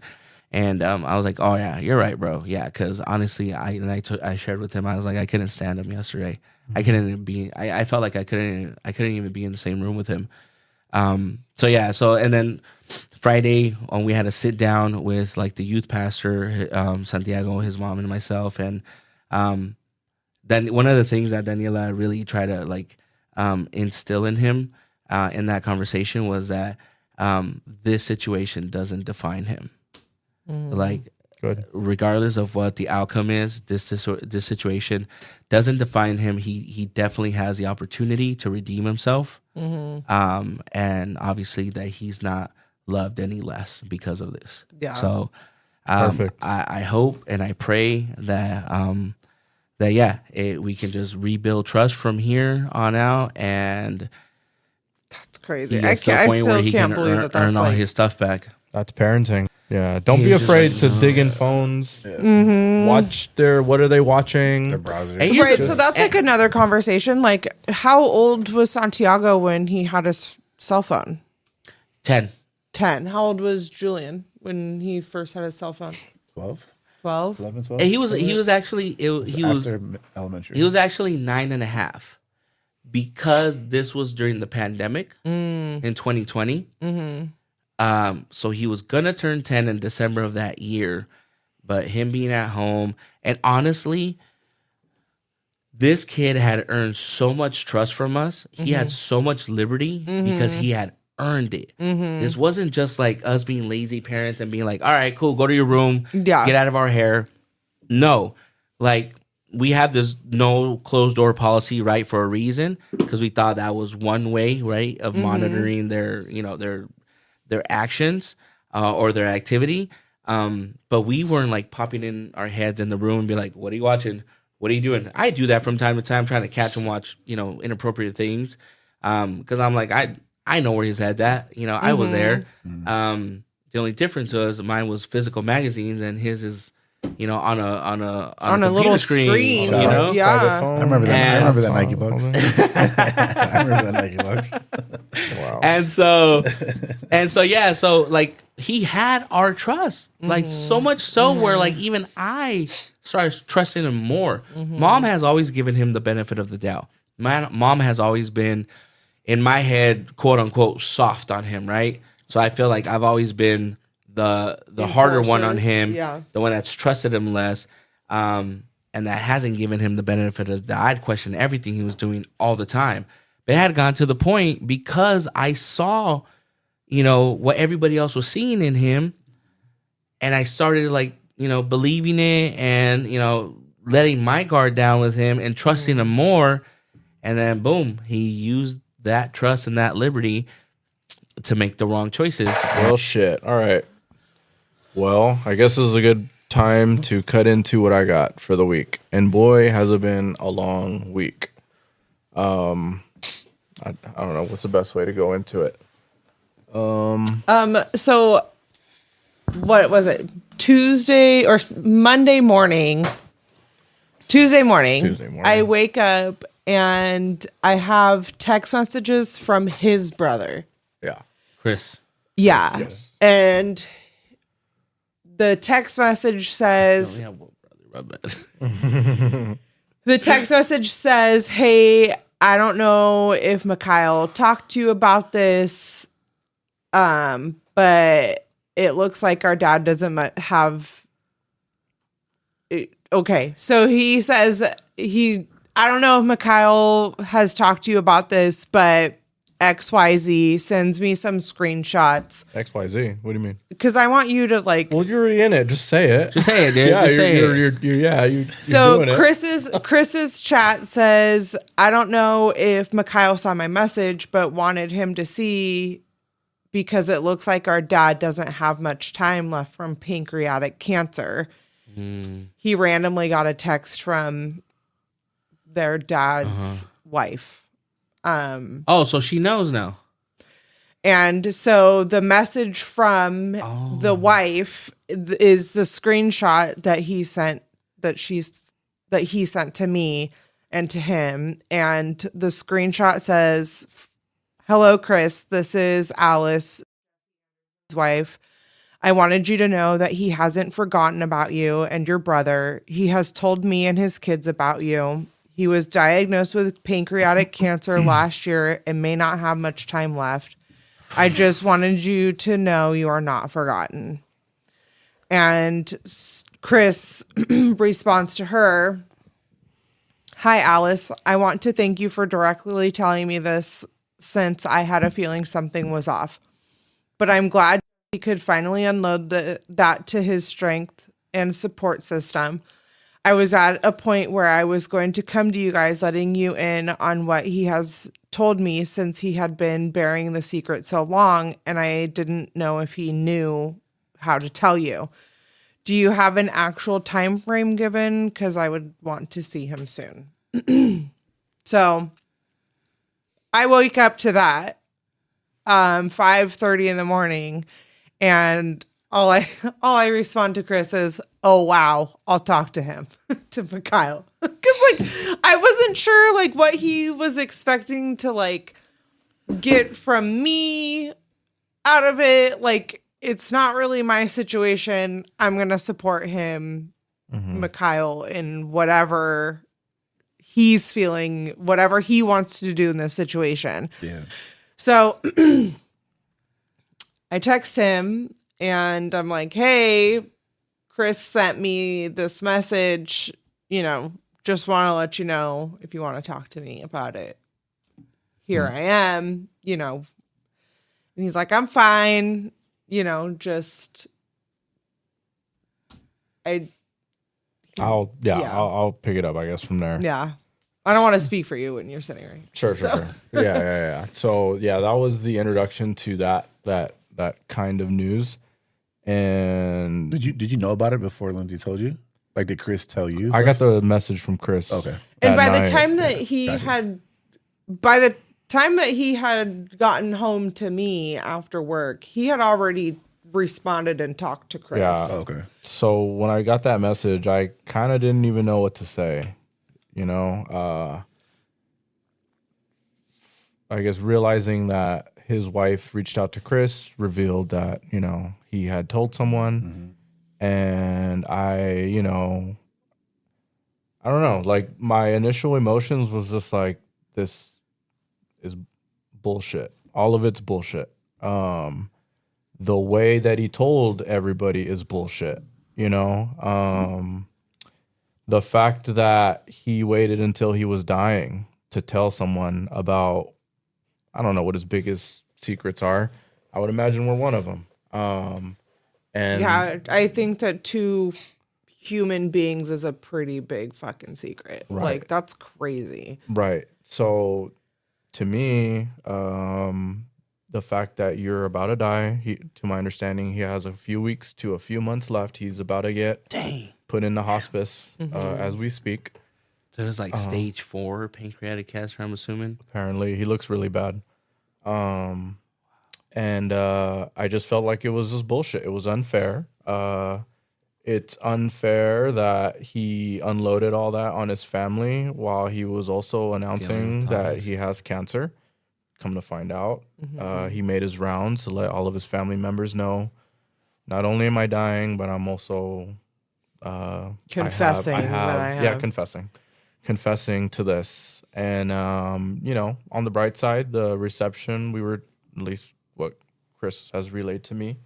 And I was like, oh, yeah, you're right, bro. Yeah, because honestly, I shared with him, I was like, I couldn't stand him yesterday. I felt like I couldn't even be in the same room with him. And then Friday, we had a sit down with like the youth pastor, Santiago, his mom, and myself. And then one of the things that Daniela really tried to instill in him in that conversation was that this situation doesn't define him. Good. Regardless of what the outcome is, this situation doesn't define him. He definitely has the opportunity to redeem himself, and obviously that he's not loved any less because of this. Yeah. So Perfect. I hope and I pray that we can just rebuild trust from here on out. And that's crazy. he I gets to a can't. I point where still he can't can believe earn, that that's earn all like. his stuff back. That's parenting. Yeah. Don't He's be just afraid like, to no. dig in phones. Mm-hmm. Watch what are they watching? Their browser. And here's Right, the- so that's like another conversation. Like, how old was Santiago when he had his cell phone? 10. 10. How old was Julian when he first had his cell phone? 12, 12. 11, 12. And he was actually he was after elementary. he was actually 9.5 because this was during the pandemic in 2020. So he was gonna turn 10 in December of that year, but him being at home, and honestly, this kid had earned so much trust from us. He had so much liberty because he had earned it. This wasn't just like us being lazy parents and being like, all right, cool, go to your room, Yeah. get out of our hair. No, like we have this no closed door policy, right, for a reason, because we thought that was one way, right, of monitoring their, their actions or their activity. But we weren't like popping in our heads in the room and be like, what are you watching? What are you doing? I do that from time to time, trying to catch and watch, inappropriate things. Because I'm like, I know where his head's at. I was there. The only difference was mine was physical magazines and his is, on a On a little screen, you know? Yeah. Private phone. I remember that. I And- remember that Nike Bucks. I remember that Nike Bucks. Wow. And so yeah, so like he had our trust, like so much so where like even I started trusting him more. Mom has always given him the benefit of the doubt. Mom has always been, in my head, quote unquote, soft on him, right? So I feel like I've always been the harder one on him, Yeah. the one that's trusted him less, and that hasn't given him the benefit of the doubt. I'd question everything he was doing all the time. But it had gone to the point because I saw, what everybody else was seeing in him, and I started like, believing it and, letting my guard down with him and trusting him more. And then boom, he used that trust and that liberty to make the wrong choices. Well, shit. All right. Well, I guess this is a good time to cut into what I got for the week. And boy, has it been a long week. I don't know what's the best way to go into it. So what was it? Tuesday or Monday morning? Tuesday morning. I wake up and I have text messages from his brother. Yeah. Chris. Yeah. Yes. And the text message says, Yeah, well, brother, my bad. the text message says, hey, I don't know if Mikhail talked to you about this, but it looks like our dad doesn't have. Okay, so he says I don't know if Mikhail has talked to you about this, but XYZ sends me some screenshots XYZ. What do you mean? because I want you to like. Well, you're already in it. Just say it. Just say it, dude. Yeah, Just say it. you're So doing it. Chris's chat says, I don't know if Mikhail saw my message, but wanted him to see because it looks like our dad doesn't have much time left from pancreatic cancer. He randomly got a text from their dad's wife. Oh, so she knows now. And so the message from the wife is the screenshot that he sent that he sent to me and to him. And the screenshot says, hello, Chris, this is Alice's wife. I wanted you to know that he hasn't forgotten about you and your brother. He has told me and his kids about you. He was diagnosed with pancreatic cancer last year and may not have much time left. I just wanted you to know you are not forgotten. And Chris responds to her, hi, Alice. I want to thank you for directly telling me this since I had a feeling something was off. But I'm glad he could finally unload that to his strength and support system. I was at a point where I was going to come to you guys, letting you in on what he has told me since he had been bearing the secret so long, and I didn't know if he knew how to tell you. Do you have an actual time frame given? Because I would want to see him soon. So I wake up to that, 5:30 in the morning, and all I respond to Chris is, "Oh wow, I'll talk to him," to Mikhail, because I wasn't sure what he was expecting to get from me out of it. It's not really my situation. I'm gonna support him, Mikhail, in whatever he's feeling, whatever he wants to do in this situation. Yeah. So I text him and I'm like, "Hey, Chris sent me this message, just want to let you know if you want to talk to me about it. Here I am, And he's like, "I'm fine, just I'll pick it up, I guess, from there. yeah. I don't want to speak for you when you're sitting right." Sure. Yeah. So yeah, that was the introduction to that kind of news. And Did you know about it before Lindsay told you? Did Chris tell you? I got the message from Chris. Okay. And by night. the time that he had gotten home to me after work, he had already responded and talked to Chris. Yeah. Okay. So when I got that message, I kind of didn't even know what to say. I guess realizing that his wife reached out to Chris, revealed that, he had told someone. And I don't know, my initial emotions was just this is bullshit. All of it's bullshit. The way that he told everybody is bullshit. The fact that he waited until he was dying to tell someone about, I don't know what his biggest secrets are. I would imagine we're one of them. And yeah, I think that 2 human beings is a pretty big fucking secret. Right. That's crazy. Right. So to me, the fact that you're about to die, to my understanding, he has a few weeks to a few months left. He's about to get put in the hospice as we speak. So it was stage 4 pancreatic cancer, I'm assuming. Apparently, he looks really bad. And I just felt like it was just bullshit. It was unfair. It's unfair that he unloaded all that on his family while he was also announcing that he has cancer. Come to find out, he made his rounds to let all of his family members know, not only am I dying, but I'm also confessing confessing to this. And on the bright side, the reception, we were, at least what Chris has relayed to me,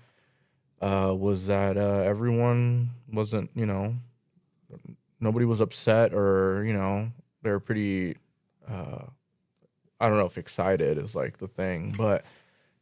was that everyone wasn't, nobody was upset, or they were pretty I don't know if excited is the thing, but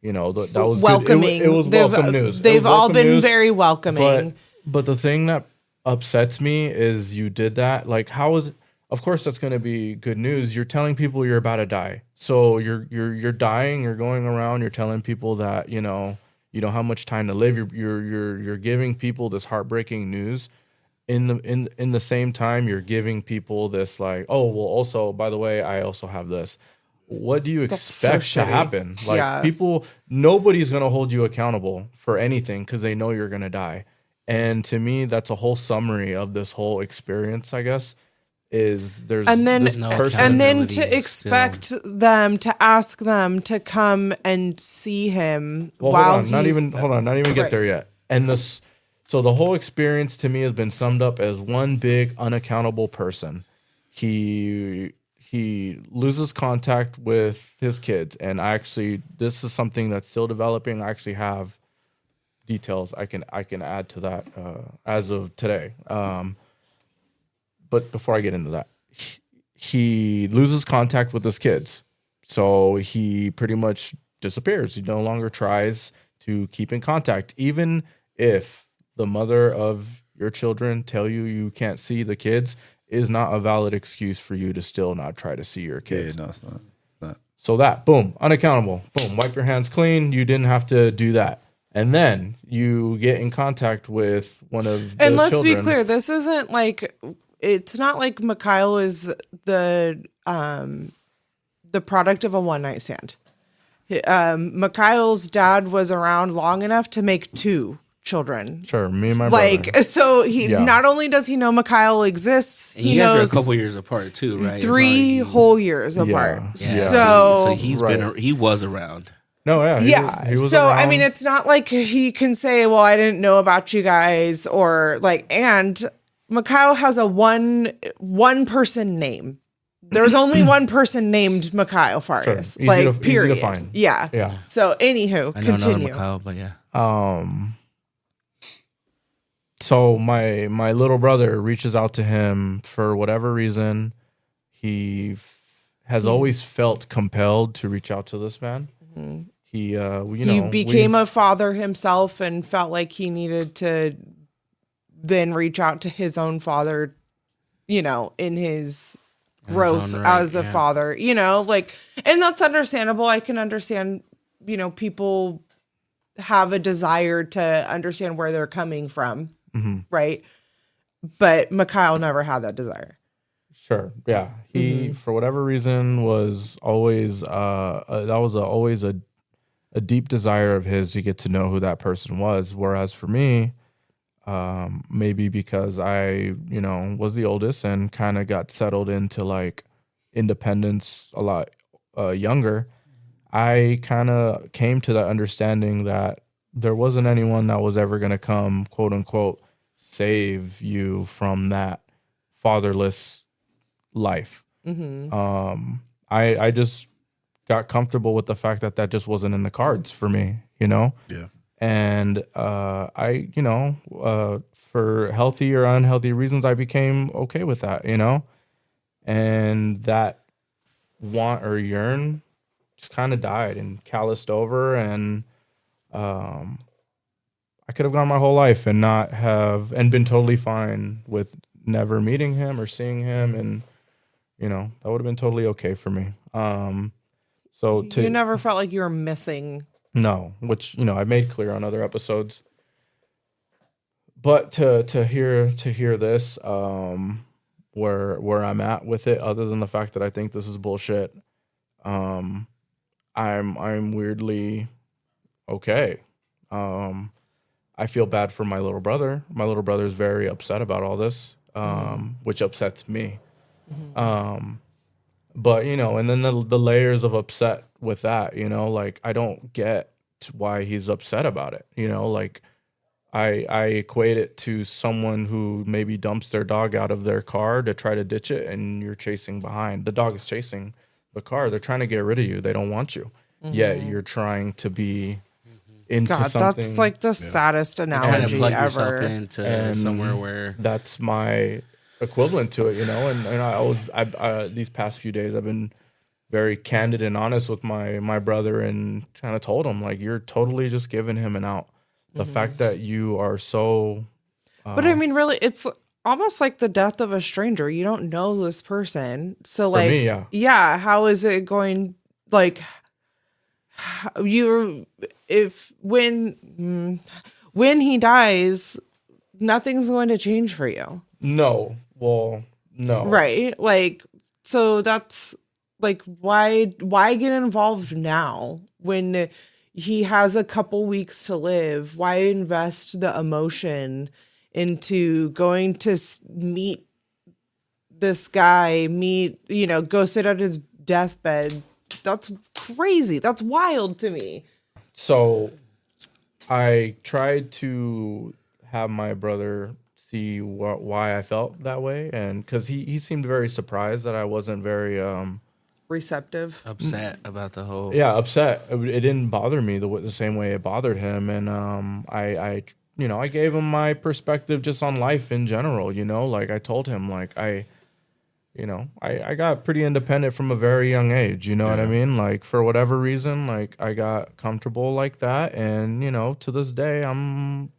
that was welcoming. Good. It was welcome news. They've all been very welcoming. But the thing that upsets me is you did that. How is it? Of course, that's going to be good news. You're telling people you're about to die. So you're dying. You're going around. You're telling people that you don't have much time to live. You're giving people this heartbreaking news. In the same time, you're giving people this oh, well, also, by the way, I also have this. What do you expect to happen? People, nobody's going to hold you accountable for anything because they know you're going to die. And to me, that's a whole summary of this whole experience, I guess, is there's and then this person. And then to expect them to ask them to come and see him while hold on, not even get there yet. And so the whole experience to me has been summed up as one big unaccountable person. He loses contact with his kids, and this is something that's still developing. I actually have details I can add to that as of today. But before I get into that, he loses contact with his kids, so he pretty much disappears. He no longer tries to keep in contact, even if the mother of your children tell you can't see the kids. Is not a valid excuse for you to still not try to see your kids. Yeah, no, it's not. So that, boom, unaccountable. Boom, wipe your hands clean. You didn't have to do that. And then you get in contact with one of the And let's children. be clear, this isn't it's not like Mikhail is the product of a one-night stand. Mikhail's dad was around long enough to make 2 children. Sure, me and my Like, brother. so he Yeah. not only does he know Mikhail exists, And he you guys are a knows couple years apart too, right? It's 3 not like whole years apart. Yeah. So, he's Right. he was around. No, yeah, yeah. he was So I around. mean, it's not like he can say, "Well, I didn't know about you guys," or like. And Mikhail has a one person name. There's only one person named Mikhail Farias. Easy Like, to- easy to period. find. Yeah. Yeah. So, anywho, I know another continue. Mikhail, but yeah. So my little brother reaches out to him for whatever reason. He has always felt compelled to reach out to this man. He, He became a father himself and felt like he needed to then reach out to his own father, in his growth own right, as a yeah. father, like, and that's understandable. I can understand, people have a desire to understand where they're coming from, right? But Mikhail never had that desire. Sure. Yeah. He, for whatever reason, was always always a deep desire of his to get to know who that person was. Whereas for me, maybe because I, was the oldest and kind of got settled into like independence a lot younger, I kind of came to that understanding that there wasn't anyone that was ever going to come, quote unquote, save you from that fatherless life. I just got comfortable with the fact that just wasn't in the cards for me, Yeah. and I, for healthy or unhealthy reasons, I became okay with that, and that want or yearn just kind of died and calloused over, and I could have gone my whole life and not have and been totally fine with never meeting him or seeing him, and that would have been totally okay for me. So You never felt like you were missing. no, which I made clear on other episodes. But to hear this, where I'm at with it, other than the fact that I think this is bullshit, I'm weirdly okay. I feel bad for my little brother. My little brother is very upset about all this, which upsets me. But and then the layers of upset with that, like I don't get why he's upset about it. Like I equate it to someone who maybe dumps their dog out of their car to try to ditch it, and you're chasing behind. The dog is chasing the car. They're trying to get rid of you. They don't want you. Yet you're trying to be into God, something. that's like the saddest Trying to analogy plug yourself ever. into And somewhere where that's my equivalent to it, and I these past few days I've been very candid and honest with my brother and kind of told him, like, you're totally just giving him an out. The fact that you are so But I mean, really, it's almost like the death of a stranger. You don't know this person. So, like, me, yeah. how is it going? Like, when he dies, nothing's going to change for you. no, Right? Like, so that's like, why get involved now when he has a couple weeks to live? Why invest the emotion into going to meet this guy, go sit at his deathbed? That's crazy. That's wild to me. So I tried to have my brother see why I felt that way, and because he seemed very surprised that I wasn't very Receptive. upset about the whole. yeah, upset. It didn't bother me the same way it bothered him, and I gave him my perspective just on life in general. Like I told him, like I got pretty independent from a very young age. You know what I mean? Like for whatever reason, like I got comfortable like that, and to this day I'm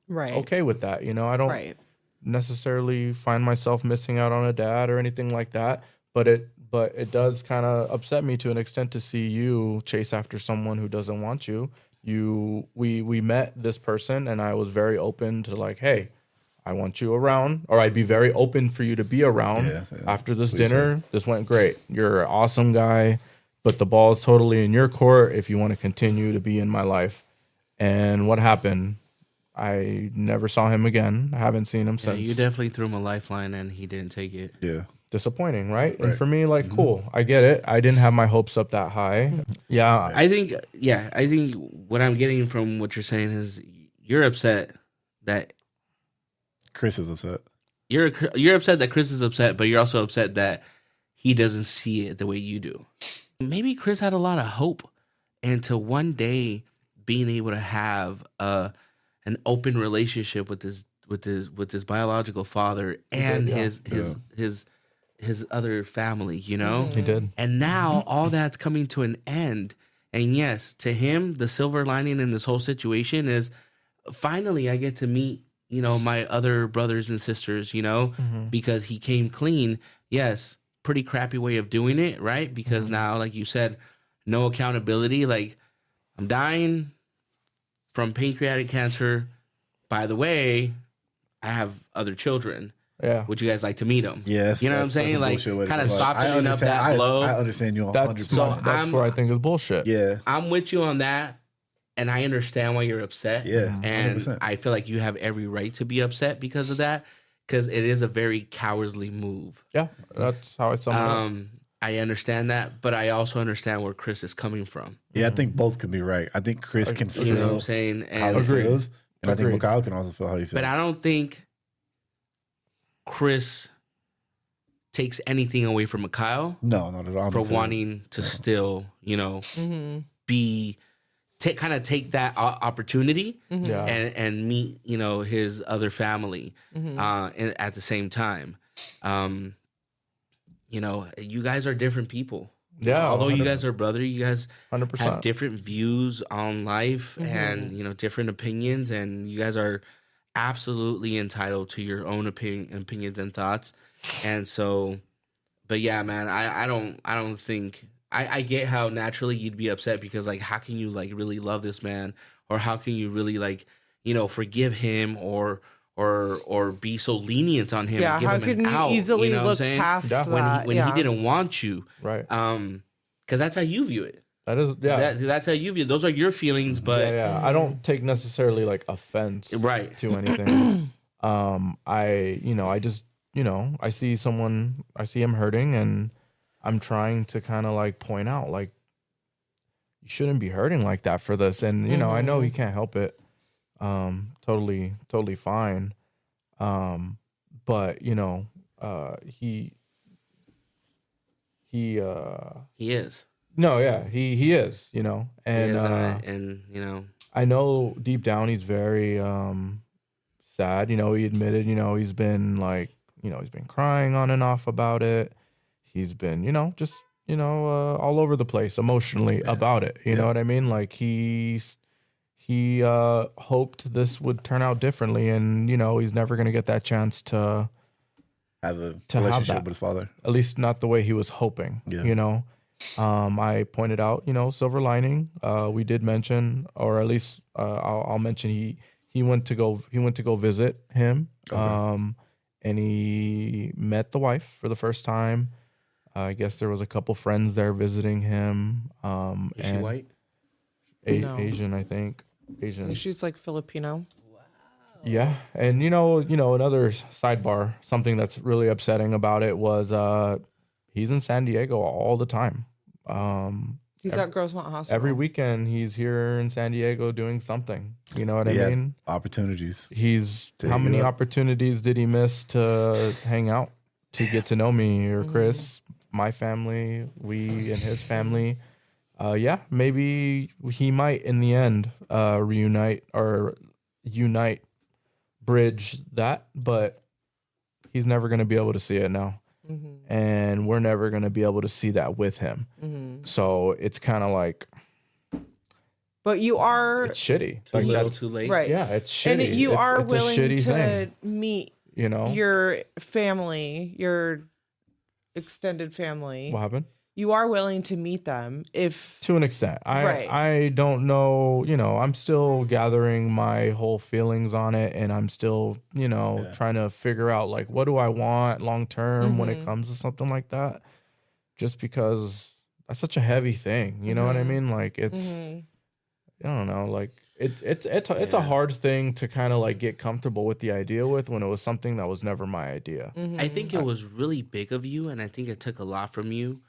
Right. okay with that. I don't Right. necessarily find myself missing out on a dad or anything like that, but it does kind of upset me to an extent to see you chase after someone who doesn't want you. We met this person, and I was very open to, like, hey, I want you around, or I'd be very open for you to be around Yeah, after this Please dinner. This went great. You're an awesome guy. but the ball is totally in your court if you want to continue to be in my life. And what happened? I never saw him again. I haven't seen him Yeah, since. you definitely threw him a lifeline and he didn't take it. Yeah. Disappointing, right? And Right. for me, like, cool. I get it. I didn't have my hopes up that high. Yeah. I think what I'm getting from what you're saying is you're upset that Chris is upset. you're upset that Chris is upset, but you're also upset that he doesn't see it the way you do. Maybe Chris had a lot of hope into one day being able to have an open relationship with his biological father and his other family, you know? He did. And now all that's coming to an end. And yes, to him, the silver lining in this whole situation is finally I get to meet, my other brothers and sisters, because he came clean. Yes, pretty crappy way of doing it, right? Because now, like you said, no accountability. Like, I'm dying from pancreatic cancer. By the way, I have other children. Yeah. Would you guys like to meet them? Yes. You know what I'm saying? Like, kind of softening up that blow. I understand you 100%. That's what I think is bullshit. Yeah. I'm with you on that, and I understand why you're upset. Yeah. And 100%. I feel like you have every right to be upset because of that, because it is a very cowardly move. Yeah. That's how I sum it up. I understand that, but I also understand where Chris is coming from. Yeah, I think both can be right. I think Chris can feel You know what I'm saying? how And, he Agreed. feels. And I think Agreed. Mikhail can also feel how he feels. but I don't think Chris takes anything away from Mikhail No, not at all. for wanting to still, be kind of take that opportunity Yeah. and meet, his other family at the same time. You guys are different people. Yeah. Although you guys are brother, you guys 100%. have different views on life and different opinions, and you guys are absolutely entitled to your own opinions and thoughts. And so, but yeah, man, I don't think I get how naturally you'd be upset because, like, how can you like really love this man, or how can you really like forgive him or be so lenient on him? Yeah, and give how him can an you out, easily you know what I'm look saying? past Yeah. that? when he didn't want you, Right. because that's how you view it. That is, yeah. That's how you view. Those are your feelings, but yeah. I don't take necessarily like offense right. to anything. I just, I see him hurting, and I'm trying to kind of like point out, like, you shouldn't be hurting like that for this. And, I know he can't help it. Totally fine. But, he is. no, yeah, he is, He and, is, and I know deep down he's very sad. He admitted, he's been like, he's been crying on and off about it. He's been, all over the place emotionally about it. You know what I mean? Like he hoped this would turn out differently, and he's never gonna get that chance to have a to have relationship that. with his father. At least not the way he was hoping. Yeah. I pointed out, silver lining. We did mention, or at least I'll mention he went to go visit him. Okay. And he met the wife for the first time. I guess there was a couple friends there visiting him. is she white? No. Asian, I think. Asian. She's like Filipino. Yeah, and another sidebar, something that's really upsetting about it was he's in San Diego all the time. He's at Grossmont Hospital. Every weekend he's here in San Diego doing something. You know what I He had mean? opportunities. He's To how hit many you up. opportunities did he miss to hang out, to get to know me or Chris, my family, we and his family? Maybe he might in the end unite, bridge that, but he's never going to be able to see it now. And we're never going to be able to see that with him. So it's kind of like, But you are it's shitty. Too Like little, that's- too late. right. Yeah, it's shitty. And you It's- are it's a willing shitty to thing, meet your your family, your extended family. what happened? You are willing to meet them if To an extent. Right. I don't know, I'm still gathering my whole feelings on it, and I'm still, trying to figure out like what do I want long term when it comes to something like that. Just because that's such a heavy thing. You know what I mean? Like it's, I don't know, like it's a hard thing to kind of like get comfortable with the idea with when it was something that was never my idea. I think it was really big of you, and I think it took a lot from you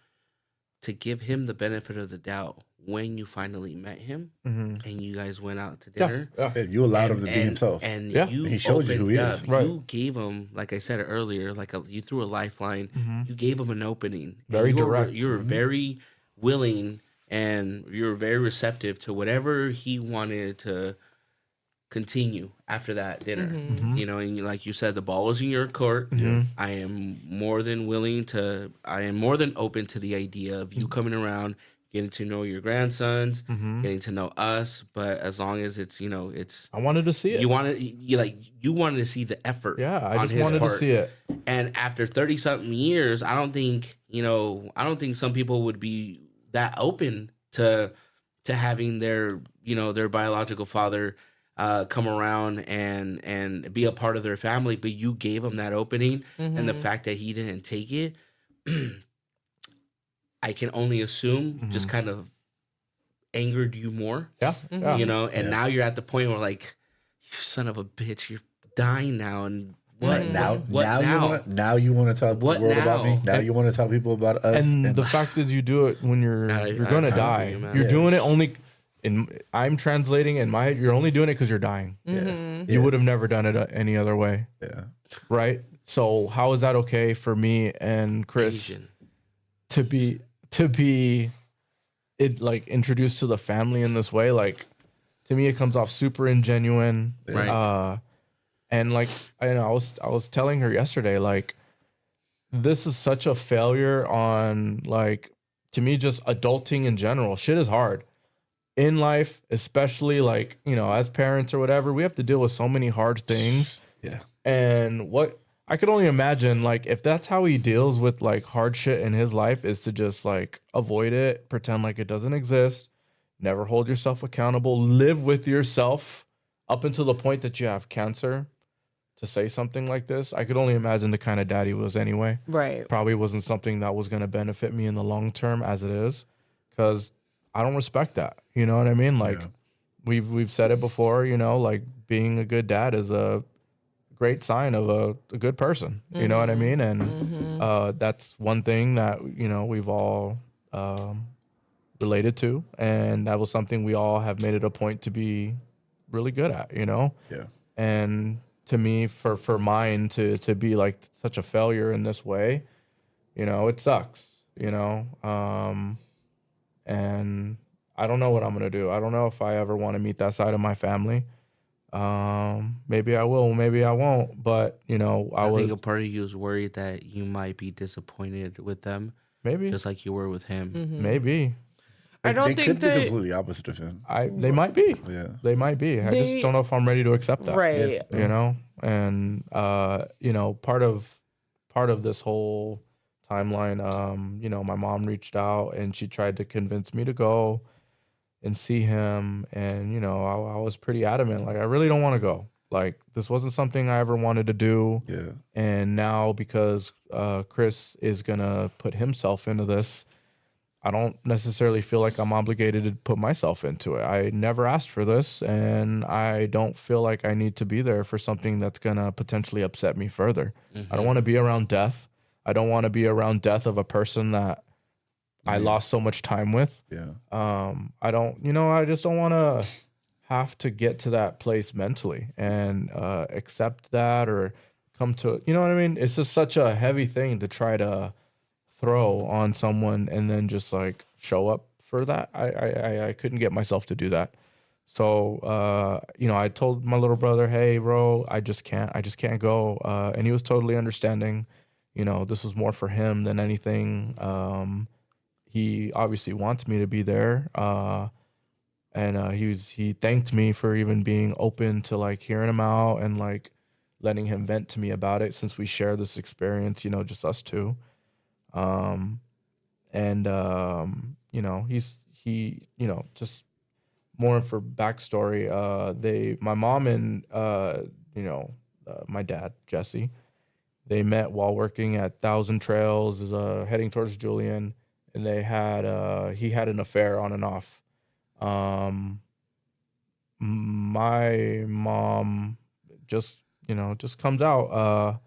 to give him the benefit of the doubt when you finally met him and you guys went out to dinner. Yeah, you allowed him to be himself. And Yeah. you He showed you who he opened is. up. Right. You gave him, like I said earlier, you threw a lifeline. You gave him an opening. And Very you were, direct. You were very willing and you were very receptive to whatever he wanted to continue after that dinner. You know, and like you said, the ball is in your court. I am more than open to the idea of you coming around, getting to know your grandsons, getting to know us. But as long as it's, you know, it's I wanted to see it. you wanted to see the effort. Yeah, I on just his wanted part. to see it. And after 30 something years, I don't think some people would be that open to having their biological father come around and be a part of their family. But you gave him that opening, and the fact that he didn't take it, I can only assume just kind of angered you more. Yeah, yeah. You know, and now you're at the point where like, you son of a bitch, you're dying now, and what Right, now, what now you want to tell What the world about me. now? Now you want to tell people about us. And the fact that you do it when you're I gonna feel for die, you, man. you're Yeah. doing it only. I'm translating in my. You're only doing it because you're dying. You would have never done it any other way, yeah, right? So how is that okay for me and Chris Asian. to be it like introduced to the family in this way? Like, to me, it comes off super ingenuine, Right. and like I was telling her yesterday, like, this is such a failure on, like, to me, just adulting in general. Shit is hard in life, especially like, you know, as parents or whatever. We have to deal with so many hard things. yeah, And what I could only imagine, like, if that's how he deals with like hard shit in his life, is to just like avoid it, pretend like it doesn't exist, never hold yourself accountable, live with yourself up until the point that you have cancer, to say something like this. I could only imagine the kind of dad he was anyway. Right. Probably wasn't something that was going to benefit me in the long term as it is, because I don't respect that. You know what I mean? Like, Yeah. we've said it before, you know, like, being a good dad is a great sign of a good person. You know what I mean? And that's one thing that, you know, we've all related to, and that was something we all have made it a point to be really good at, you know? yeah. And to me, for mine to be like such a failure in this way, you know, it sucks, you know? And I don't know what I'm going to do. I don't know if I ever want to meet that side of my family. Maybe I will, maybe I won't, but, you know, I think a part of you is worried that you might be disappointed with them, maybe, just like you were with him. maybe I don't they think could be that completely opposite of him. they might be, Yeah, they might be. I just don't know if I'm ready to accept that. right. You know, and you know, part of this whole timeline, you know, my mom reached out and she tried to convince me to go and see him, and you know, I was pretty adamant, like, I really don't want to go. Like, this wasn't something I ever wanted to do. yeah, And now, because Chris is gonna put himself into this, I don't necessarily feel like I'm obligated to put myself into it. I never asked for this, and I don't feel like I need to be there for something that's gonna potentially upset me further. I don't want to be around death. I don't want to be around death of a person that I lost so much time with. yeah. I don't, you know, I just don't want to have to get to that place mentally and accept that, or come to, you know what I mean? It's just such a heavy thing to try to throw on someone and then just like show up for that. I couldn't get myself to do that. So, you know, I told my little brother, hey, bro, I just can't go. And he was totally understanding. You know, this was more for him than anything. He obviously wants me to be there. And he thanked me for even being open to like hearing him out and like letting him vent to me about it, since we share this experience, you know, just us two. You know, he, you know, just more for backstory. My mom and, you know, my dad, Jesse, they met while working at Thousand Trails, heading towards Julian. and they had he had an affair on and off. My mom just comes out.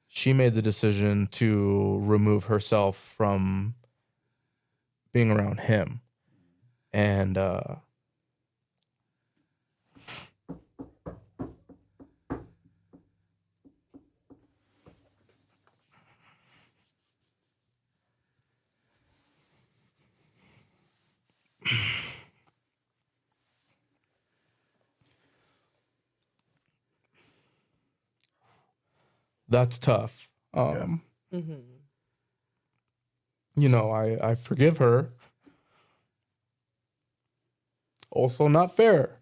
She made the decision to remove herself from being around him, and that's tough. I forgive her. Also not fair.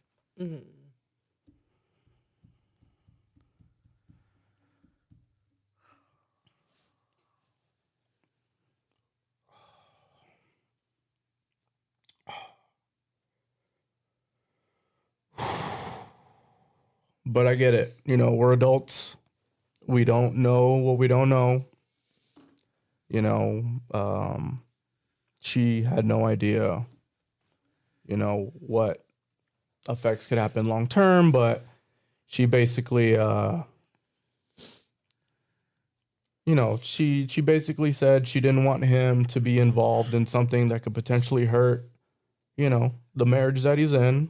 But I get it. We're adults. We don't know what we don't know. She had no idea, what effects could happen long term, but she basically, she basically said she didn't want him to be involved in something that could potentially hurt, the marriage that he's in.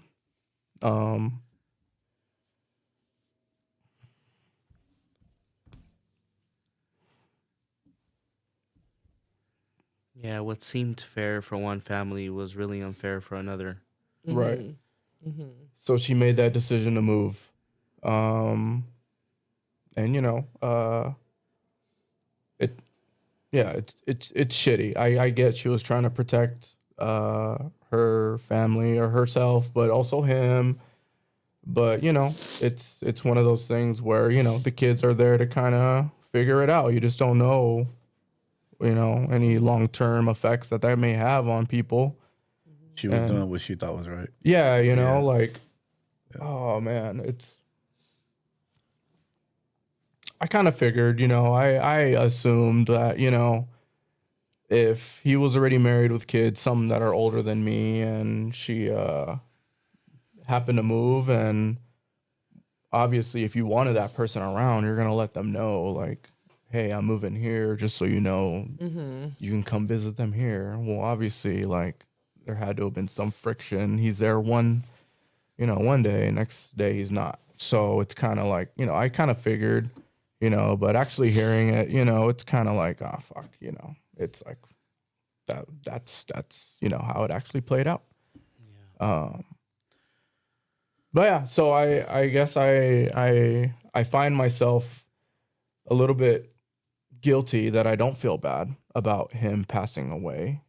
Yeah, what seemed fair for one family was really unfair for another. Right. So she made that decision to move. And it's shitty. I get she was trying to protect her family or herself, but also him. But it's one of those things where the kids are there to kind of figure it out. You just don't know any long-term effects that may have on people. She was doing what she thought was right. Yeah, oh man, I kind of figured, I assumed that, if he was already married with kids, some that are older than me, and she happened to move, and obviously if you wanted that person around, you're going to let them know, like, hey, I'm moving here, just so you know, you can come visit them here. Well, obviously, like, there had to have been some friction. He's there one day, next day he's not. So it's kind of like, I kind of figured, but actually hearing it, it's kind of like, oh, fuck, it's like that's how it actually played out. Yeah. But yeah, so I guess I find myself a little bit guilty that I don't feel bad about him passing away,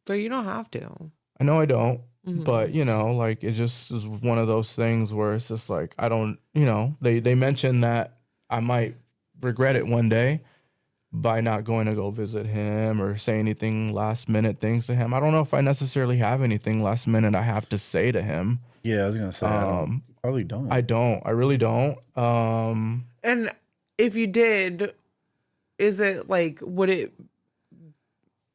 But you don't have to. I know I don't, but like it just is one of those things where it's just like, I don't, they mentioned that I might regret it one day by not going to go visit him or say anything last minute things to him. I don't know if I necessarily have anything last minute I have to say to him. Yeah, I was gonna say probably don't. I really don't. And if you did, is it like, would it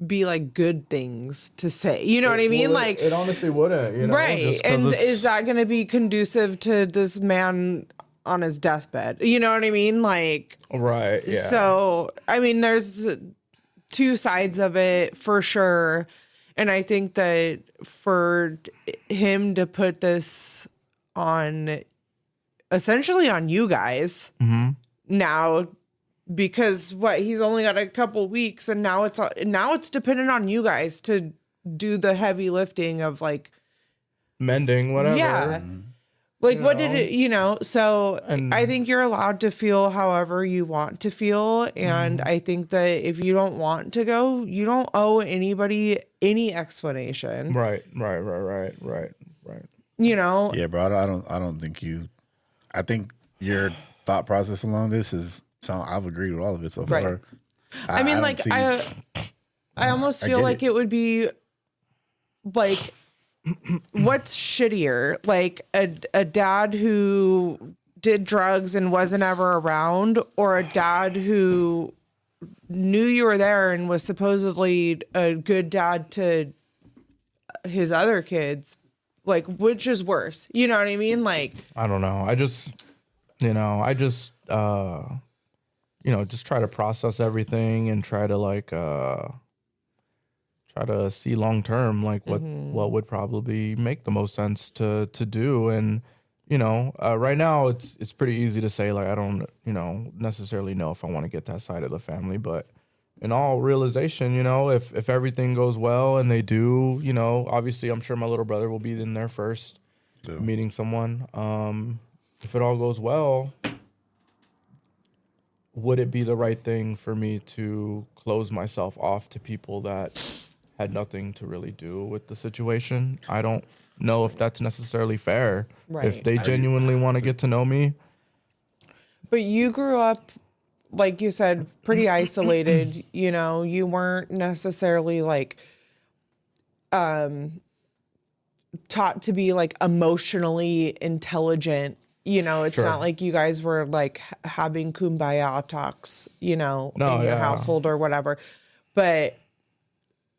be like good things to say? You know what I mean? Like, it honestly wouldn't, right. And is that going to be conducive to this man on his deathbed? You know what I mean? Like, right. Yeah. So, I mean, there's two sides of it for sure. And I think that for him to put this on, essentially on you guys now, because he's only got a couple weeks, and now it's dependent on you guys to do the heavy lifting of like mending, whatever. Yeah. Like, what did it, so and I think you're allowed to feel however you want to feel. And I think that if you don't want to go, you don't owe anybody any explanation. Right. Yeah, bro, I don't think I think your thought process along this I've agreed with all of it so far. I mean, I almost feel like it would be like, what's shittier, like a dad who did drugs and wasn't ever around, or a dad who knew you were there and was supposedly a good dad to his other kids, like, which is worse? You know what I mean? Like, I don't know. I just just try to process everything and try to like try to see long term like what would probably make the most sense to do. And right now it's pretty easy to say like I don't necessarily know if I want to get that side of the family, but in all realization, if everything goes well and they do, obviously I'm sure my little brother will be in there first, meeting someone. If it all goes well, would it be the right thing for me to close myself off to people that had nothing to really do with the situation? I don't know if that's necessarily fair. Right. If they genuinely want to get to know me. but you grew up, like you said, pretty isolated. You weren't necessarily like taught to be like emotionally intelligent. It's Sure. not like you guys were like having kumbaya talks, in your household or whatever. But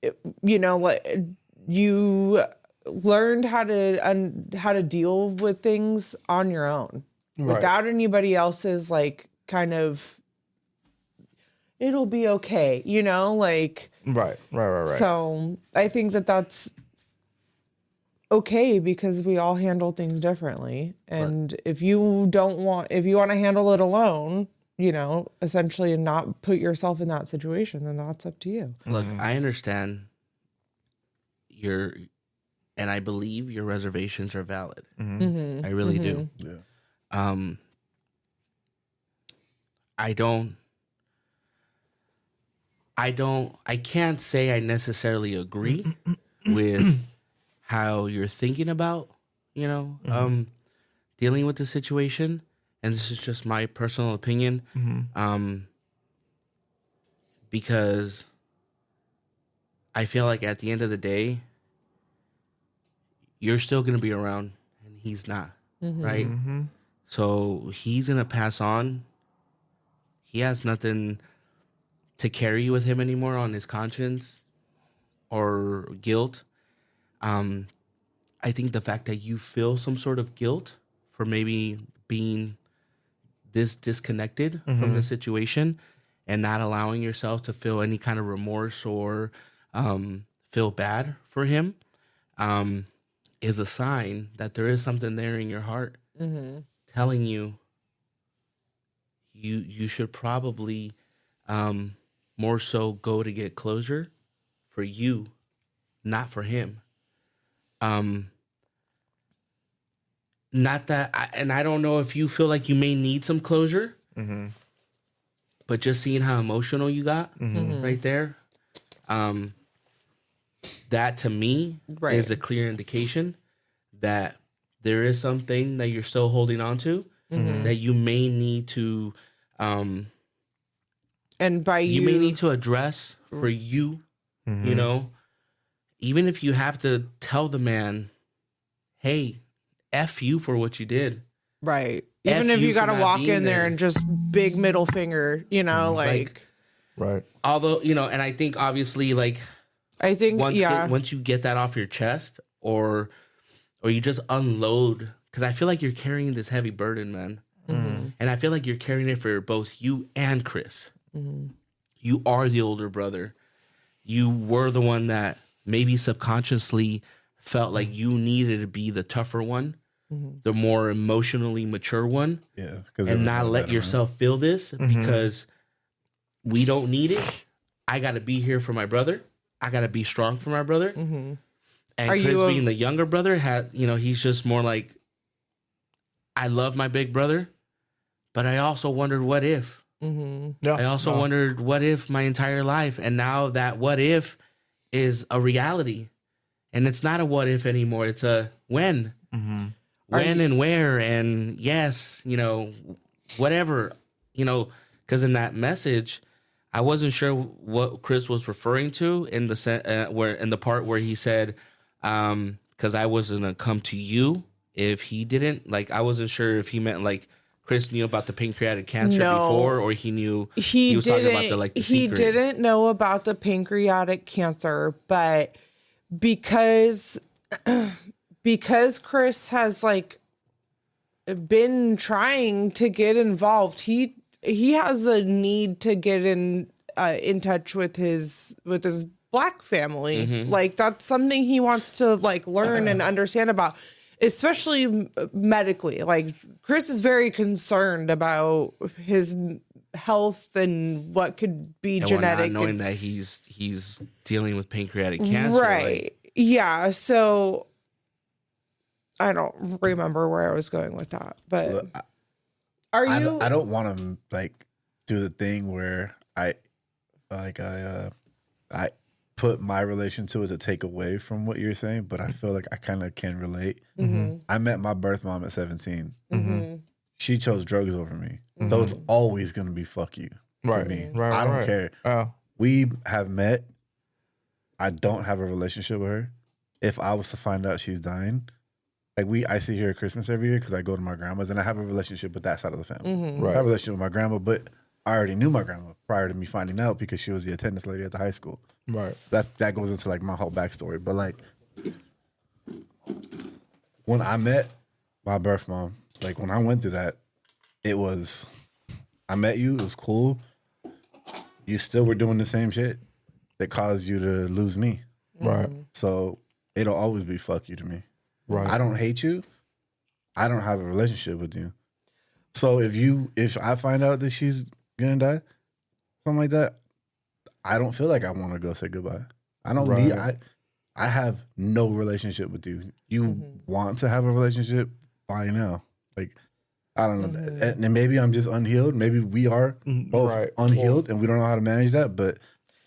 like you learned how to deal with things on your own without anybody else's like kind of it'll be okay, like Right. so I think that's okay because we all handle things differently. And if you want to handle it alone, essentially and not put yourself in that situation, then that's up to you. Look, I understand and I believe your reservations are valid. I really do. Yeah. I can't say I necessarily agree with how you're thinking about, dealing with the situation. And this is just my personal opinion. Because I feel like at the end of the day, you're still going to be around and he's not, right? So he's going to pass on. He has nothing to carry with him anymore on his conscience or guilt. I think the fact that you feel some sort of guilt for maybe being this disconnected from the situation and not allowing yourself to feel any kind of remorse or feel bad for him is a sign that there is something there in your heart telling you you should probably more so go to get closure for you, not for him. Not that, and I don't know if you feel like you may need some closure, but just seeing how emotional you got right there, that to me is a clear indication that there is something that you're still holding on to that you may need to, And by you may need to address for you, even if you have to tell the man, hey, F you for what you did. right. Even if you you got to for not walk being in there there. and just big middle finger, like Right. Although, and I think obviously like I think, once you get that off your chest or you just unload, because I feel like you're carrying this heavy burden, man. And I feel like you're carrying it for both you and Chris. You are the older brother. You were the one that maybe subconsciously felt like you needed to be the tougher one, the more emotionally mature one, Yeah. and not let yourself feel this because we don't need it. I got to be here for my brother. I got to be strong for my brother. And Are Chris, you being the younger brother, he's just more like, I love my big brother, but I also wondered what if. Yeah. I also wondered what if my entire life, and now that what if is a reality, and it's not a what if anymore. It's a when, when and where, and yes, whatever, because in that message, I wasn't sure what Chris was referring to in the part where he said, because I was gonna come to you if he didn't. Like, I wasn't sure if he meant like Chris knew about the pancreatic cancer No. before, or he knew he was didn't talking about the he secret? didn't know about the pancreatic cancer, but because Chris has like been trying to get involved, he has a need to get in touch with his black family. Like that's something he wants to like learn and understand about, especially medically. Like Chris is very concerned about his health and what could be And genetic, not knowing and- that he's dealing with pancreatic cancer, right? like, Yeah. So I don't remember where I was going with that, but Look, are I you? don't want to like do the thing where I put my relation to it to take away from what you're saying, but I feel like I kind of can relate. I met my birth mom at 17. She chose drugs over me, so it's always gonna be fuck you for Right. me. Right, I don't right. care. We have met. I don't have a relationship with her. If I was to find out she's dying, like I see her at Christmas every year because I go to my grandma's and I have a relationship with that side of the family. I have a relationship with my grandma, but I already knew my grandma prior to me finding out because she was the attendance lady at the high school. Right. That goes into like my whole backstory. But like when I met my birth mom, like when I went through that, it was I met you, it was cool. You still were doing the same shit that caused you to lose me. Right. So it'll always be fuck you to me. Right. I don't hate you. I don't have a relationship with you. So if I find out that she's gonna die, something like that, I don't feel like I want to go say goodbye. I don't Right. need I have no relationship with you. You want to have a relationship by now. Like I don't know. And maybe I'm just unhealed. Maybe we are both Right. unhealed and we don't know how to manage that, but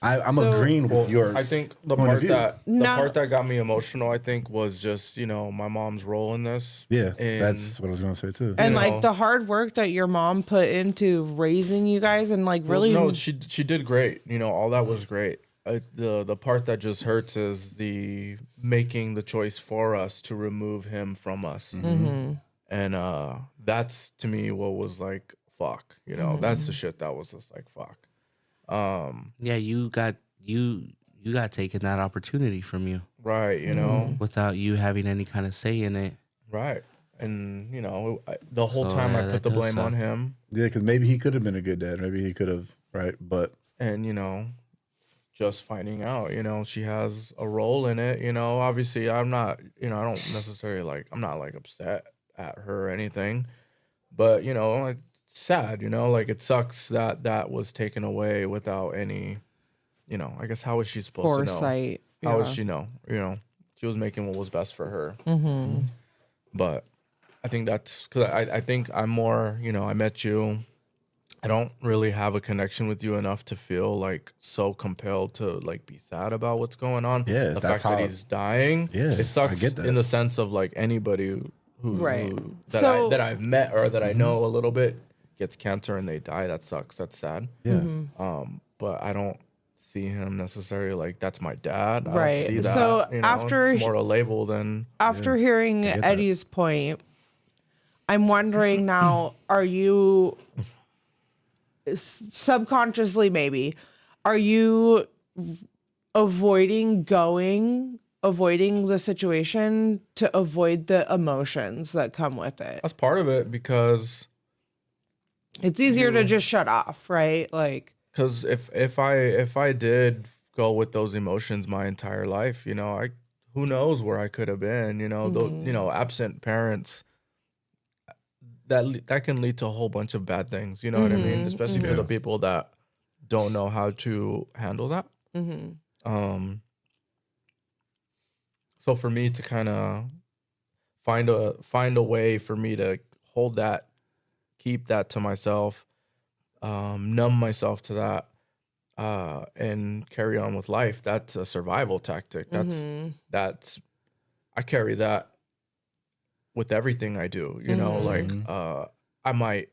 I'm So- agreeing with your I think the point of part view. that No. part that got me emotional, I think, was just my mom's role in this. Yeah, And that's what I was gonna say too. and you like know. the hard work that your mom put into raising you guys, and like really, no, she did great. All that was great. The part that just hurts is the making the choice for us to remove him from us, and that's to me what was like fuck. That's the shit that was just like fuck. yeah, you got taken that opportunity from you Right, without you having any kind of say in it. right, and the whole So, time yeah, I that put the does blame suck. on him. Yeah, because maybe he could have been a good dad. Maybe he could have, right? But And just finding out she has a role in it. Obviously I'm not I don't necessarily I'm not upset at her or anything, but it's sad. It sucks that was taken away without any I guess how was she supposed foresight. to know? How would Yeah. she know? She was making what was best for her. But I think that's because I think I'm more I met you. I don't really have a connection with you enough to feel so compelled to be sad about what's going on. Yeah, the that's fact that how- he's dying. Yeah, it sucks I get that. in the sense of anybody Right. who that I've met or that I know a little bit gets cancer and they die. That sucks. That's sad. yeah, But I don't see him necessarily that's my dad. I Right. don't see that. So after it's more a label than After hearing get that. Eddie's point, I'm wondering now: are you subconsciously, maybe, are you avoiding the situation to avoid the emotions that come with it? that's part of it because. It's easier to just shut off, right? Like, Because if I did go with those emotions my entire life, who knows where I could have been, absent parents, that can lead to a whole bunch of bad things. You know what I mean? Especially for the people that don't know how to handle that. So for me to kind of find a way for me to hold that, keep that to myself, numb myself to that, and carry on with life. That's a survival tactic. That's I carry that with everything I do. I might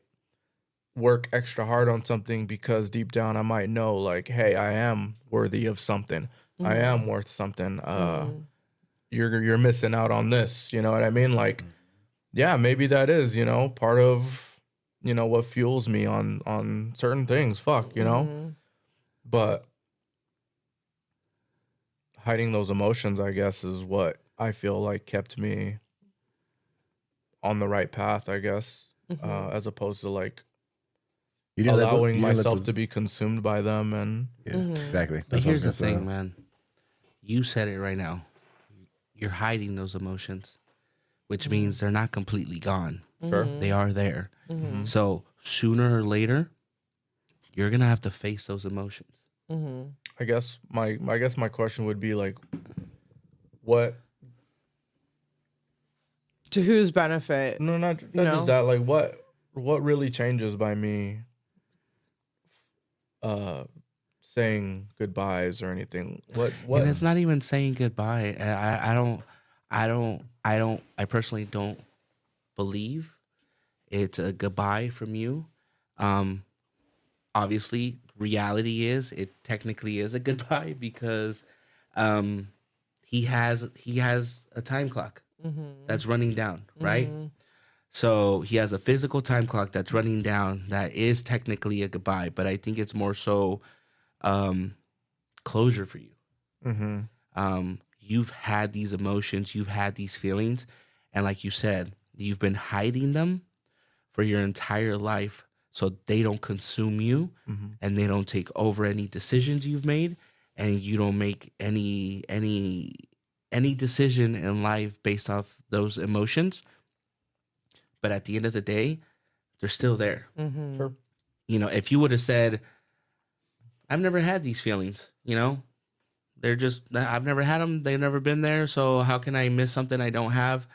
work extra hard on something because deep down I might know hey, I am worthy of something. I am worth something. You're missing out on this. You know what I mean? Yeah, maybe that is, part of what fuels me on certain things. Fuck, But hiding those emotions, I guess, is what I feel like kept me on the right path, I guess, as opposed to like allowing myself to be consumed by them. And exactly. But That's what I here's the was gonna say. thing, man. You said it right now. You're hiding those emotions, which means they're not completely gone. sure, They are there. So sooner or later, you're gonna have to face those emotions. I guess my question would be like, what? To whose benefit? No, not No. just that. Like, what really changes by me saying goodbyes or anything? What? And it's not even saying goodbye. I personally don't believe it's a goodbye from you. Obviously, reality is it technically is a goodbye because he has a time clock that's running down, right? So he has a physical time clock that's running down that is technically a goodbye, but I think it's more so closure for you. You've had these emotions, you've had these feelings, and like you said, you've been hiding them for your entire life so they don't consume you and they don't take over any decisions you've made, and you don't make any decision in life based off those emotions. But at the end of the day, they're still there. Sure. If you would have said, I've never had these feelings, they're just, I've never had them. They've never been there. So how can I miss something I don't have?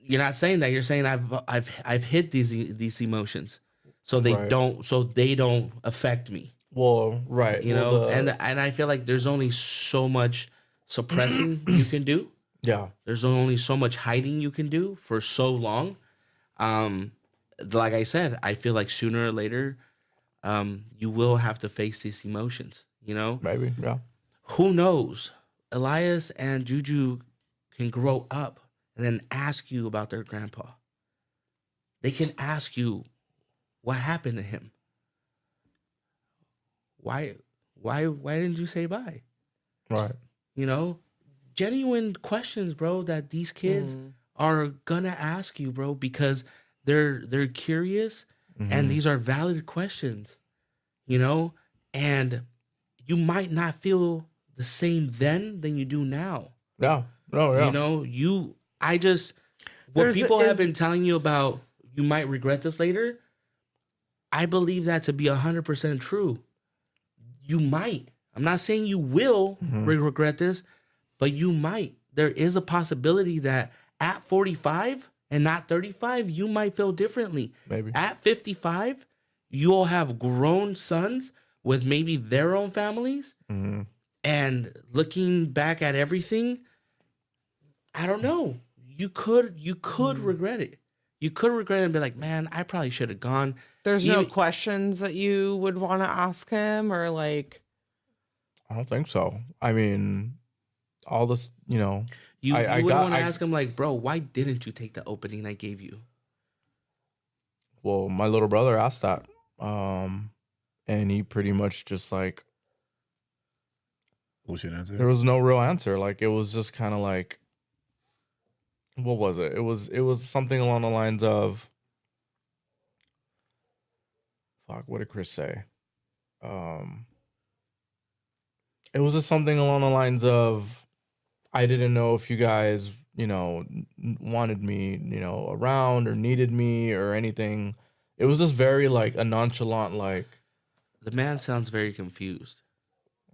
You're not saying that. You're saying I've hid these emotions, so they Right. don't affect me. Well, right. And I feel like there's only so much suppressing you can do. yeah, There's only so much hiding you can do for so long. Like I said, I feel like sooner or later, you will have to face these emotions. maybe. Yeah. Who knows? Elias and Juju can grow up and then ask you about their grandpa. They can ask you what happened to him. Why didn't you say bye? Right. Genuine questions, bro, that these kids are gonna ask you, bro, because they're curious and these are valid questions, and you might not feel the same then than you do now. Yeah. No. Yeah. What people have been telling you about, you might regret this later. I believe that to be 100% true. You might. I'm not saying you will regret this, but you might. There is a possibility that at 45 and not 35, you might feel differently. Maybe. At 55, you'll have grown sons with maybe their own families. And looking back at everything, I don't know. You could regret it. You could regret it and be like, man, I probably should have gone. There's no questions that you would want to ask him, or like, I don't think so. I mean, all this, You would want to ask him like, bro, why didn't you take the opening I gave you? Well, my little brother asked that, and he pretty much just like, Bullshit answer. there was no real answer. Like, it was just kind of like, what was it? It was something along the lines of, fuck, what did Chris say? It was just something along the lines of, I didn't know if you guys, wanted me, around or needed me or anything. It was just very like a nonchalant, like, The man sounds very confused.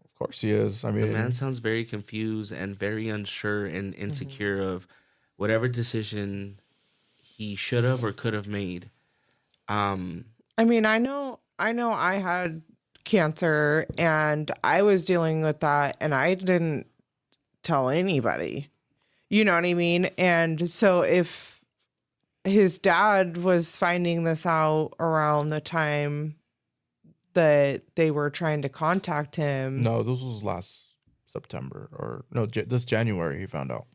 of course he is. I The mean, man sounds very confused and very unsure and insecure of whatever decision he should have or could have made. I mean, I know I had cancer and I was dealing with that and I didn't tell anybody. You know what I mean? And so if his dad was finding this out around the time that they were trying to contact him. no, this was last September or no, this January he found out.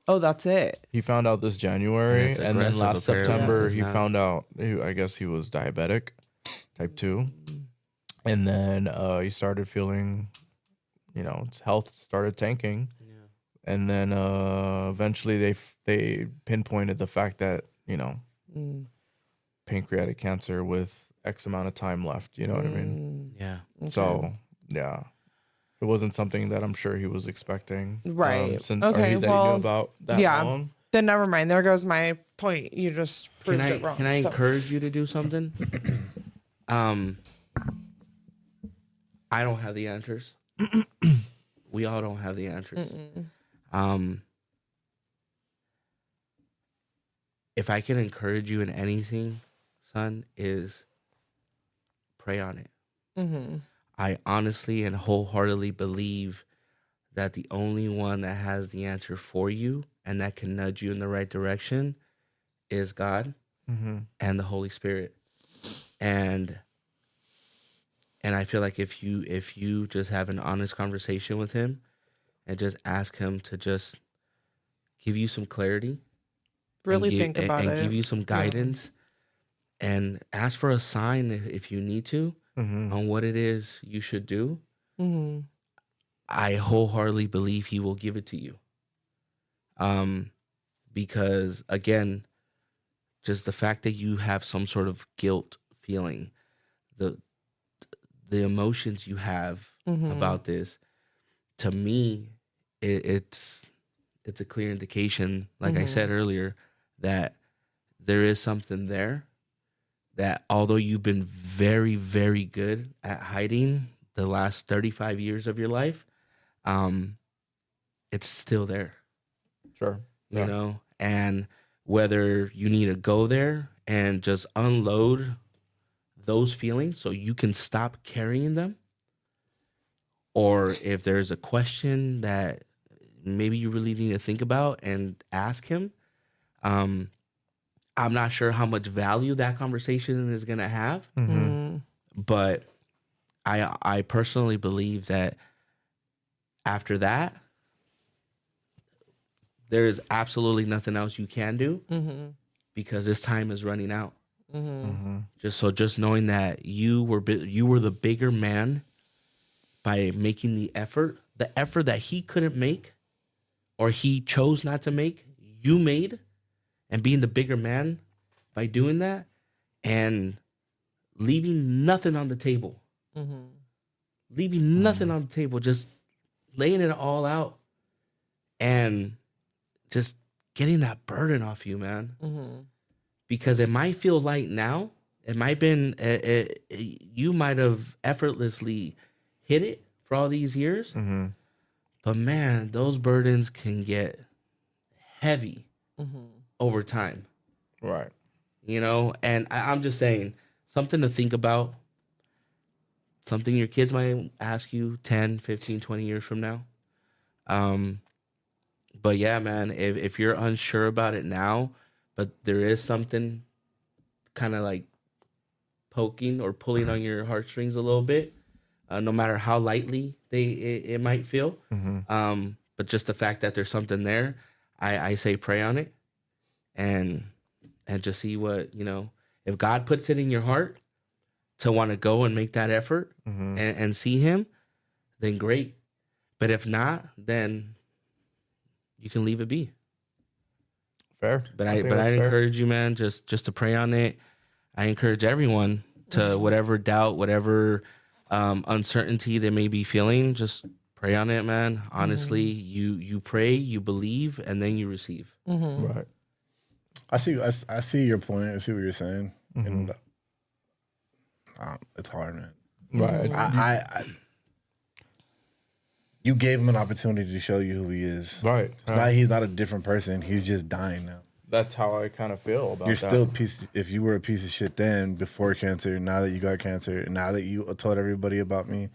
Oh, that's it. He found out this January, It's and then aggressive, last apparently, September because he now- found out. I guess he was diabetic, type 2, and then he started feeling, his health started tanking, and then eventually they pinpointed the fact that pancreatic cancer with X amount of time left. You know what I mean? Yeah. So yeah. It wasn't something that I'm sure he was expecting. Right. Since Okay, that he well, knew about that Yeah. long. Then never mind. There goes my point. You just proved Can I it wrong. can I So- encourage you to do something? I don't have the answers. We all don't have the answers. If I can encourage you in anything, son, is pray on it. I honestly and wholeheartedly believe that the only one that has the answer for you and that can nudge you in the right direction is God and the Holy Spirit. And I feel like if you just have an honest conversation with him and just ask him to just give you some clarity, Really think about and it. give you some guidance, and ask for a sign if you need to on what it is you should do. I wholeheartedly believe he will give it to you. Because again, just the fact that you have some sort of guilt feeling, the emotions you have about this, to me, it's a clear indication, like I said earlier, that there is something there that although you've been very, very good at hiding the last 35 years of your life, it's still there, Sure. you know? And whether you need to go there and just unload those feelings so you can stop carrying them, or if there's a question that maybe you really need to think about and ask him, I'm not sure how much value that conversation is going to have, but I personally believe that after that, there is absolutely nothing else you can do because this time is running out. Just knowing that you were the bigger man by making the effort that he couldn't make or he chose not to make, you made, and being the bigger man by doing that and leaving nothing on the table. Leaving nothing on the table, just laying it all out and just getting that burden off you, man. Because it might feel light now. It might been you might have effortlessly hit it for all these years. But man, those burdens can get heavy over time. Right. You know, and I'm just saying, something to think about, something your kids might ask you 10, 15, 20 years from now. But yeah, man, if you're unsure about it now, but there is something kind of like poking or pulling on your heartstrings a little bit, no matter how lightly it might feel. But just the fact that there's something there, I say pray on it and just see what, if God puts it in your heart to want to go and make that effort and see him, then great. But if not, then you can leave it be. Fair. But think I that's fair. encourage you, man, just to pray on it. I encourage everyone to whatever doubt, whatever uncertainty they may be feeling, just pray on it, man. Honestly, you pray, you believe, and then you receive. Right. I see your point. I see what you're saying, and it's hard, man. Right. You gave him an opportunity to show you who he is. Right. It's not, he's not a different person. He's just dying now. That's how I kind of feel about You're that. still a piece. If you were a piece of shit then, before cancer, now that you got cancer, and now that you told everybody about me,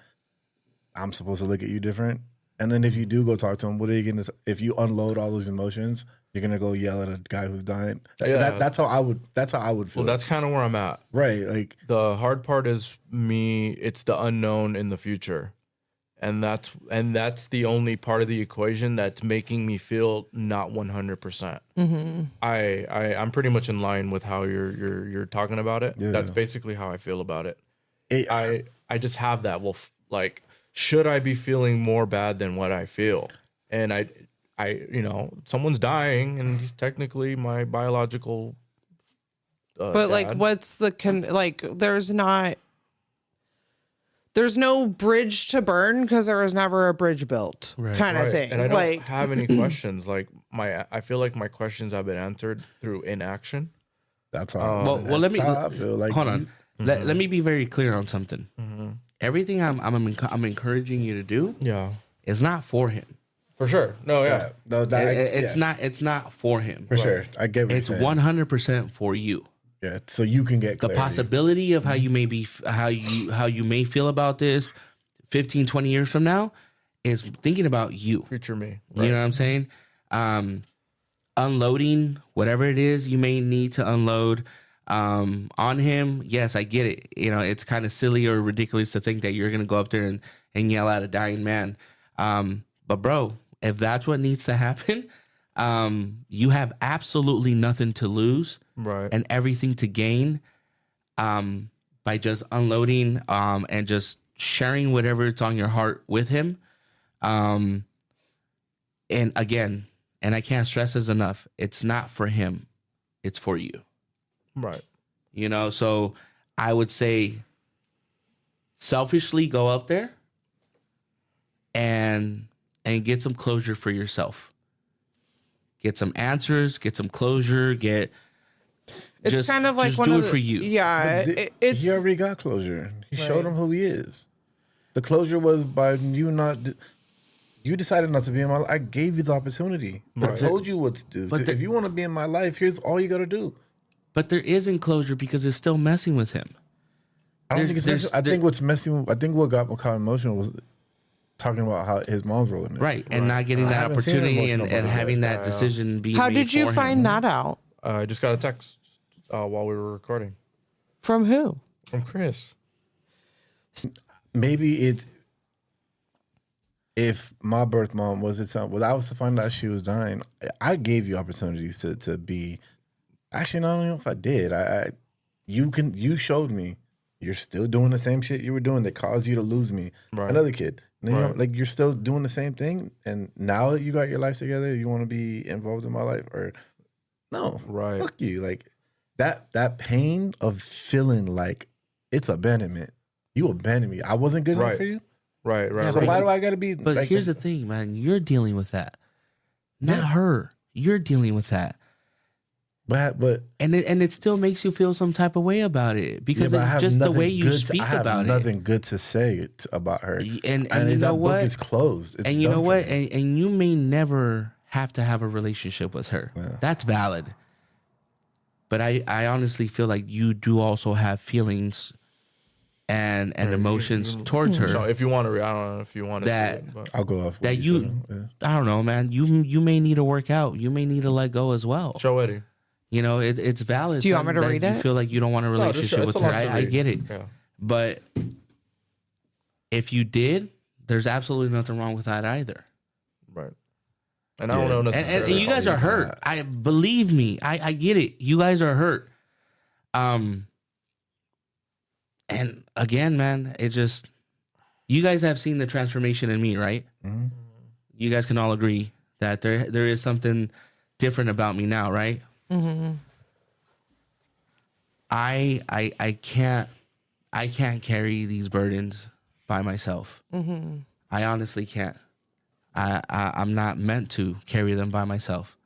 I'm supposed to look at you different. And then if you do go talk to him, what are you gonna? If you unload all those emotions, you're gonna go yell at a guy who's dying. Yeah. That's how I would. That's how I would feel. Well, that's kind of where I'm at. right. Like The hard part is me, it's the unknown in the future. and that's the only part of the equation that's making me feel not 100%. I'm pretty much in line with how you're talking about it. Yeah. That's basically how I feel about it. It- I just have that. Well, like, should I be feeling more bad than what I feel? And I someone's dying, and he's technically my biological. But like, dad. what's the there's no bridge to burn because there was never a bridge built, kind of Right. thing. And I don't Like, have any questions. Like I feel like my questions have been answered through inaction. That's how. Well, let that's me how I feel. Like hold you- on. Let me be very clear on something. Everything I'm encouraging you to do Yeah, is not for him. for sure. No, yeah. Yeah, no, that, It's yeah, not. It's not for him. for sure. I get what It's you're saying. 100% for you. Yeah, so you can get The clarity. possibility of how you may be, how you may feel about this 15, 20 years from now is thinking about you. Future me. You know what I'm saying? Unloading whatever it is you may need to unload on him. Yes, I get it. You know, it's kind of silly or ridiculous to think that you're going to go up there and yell at a dying man. But bro, if that's what needs to happen, you have absolutely nothing to lose, Right. and everything to gain by just unloading and just sharing whatever's on your heart with him. And again, and I can't stress this enough, it's not for him, it's for you. Right. You know, so I would say selfishly go up there and get some closure for yourself. Get some answers, get some closure, it's kind of like just one do of it the, for you. Yeah, it's he already got closure. He showed Right. him who he is. The closure was by you not. You decided not to be in my life. I gave you the opportunity. I Right. told you what to do. But If you want to be in my life, here's all you got to do. But there isn't closure because it's still messing with him. I don't think it's There's- messing. I think what's messing. I think what got McCall emotional was talking about how his mom's rolling it. Right. And not getting I that haven't seen an opportunity and emotional part having yet. that decision being how made did you for find him. that out? I just got a text while we were recording From who? from Chris. Maybe it. If my birth mom was it something, well, I was to find out she was dying. I gave you opportunities to be. Actually, I don't know if I did. You showed me you're still doing the same shit you were doing that caused you to lose me. Right. Another kid. And then, Right. like you're still doing the same thing, and now that you got your life together, you want to be involved in my life, or no? Right. Fuck you. Like that pain of feeling like it's abandonment. You abandoned me. I wasn't good enough Right. for you. Right. Right. So right. why do I got to be? But like, here's the thing, man. You're dealing with that. Not her. You're dealing with that. but And it still makes you feel some type of way about it because but I it's have just the nothing way you good speak I have about nothing good to say about her. And you that know book what? is closed. It's and you done know for what? me. And you may never have to have a relationship with her. Yeah. That's valid. But I honestly feel like you do also have feelings and emotions towards her. So if you want to, I don't know if you want to. That- See it, but I'll go off. what that said. you, Yeah. I don't know, man. You may need to work out. You may need to let go as well. show Eddie. You know, it's valid. Do you want me to that read you it? feel like you don't want a No, just relationship show- with it's a her. lot to I read. get it. Yeah. But if you did, there's absolutely nothing wrong with that either. Right. And I don't know And necessarily. you guys how are hurt. I believe me. I get it. You guys are hurt. And again, man, it just you guys have seen the transformation in me, right? Mm-hmm. You guys can all agree that there is something different about me now, right? Mm-hmm. I can't carry these burdens by myself. Mm-hmm. I honestly can't. I'm not meant to carry them by myself.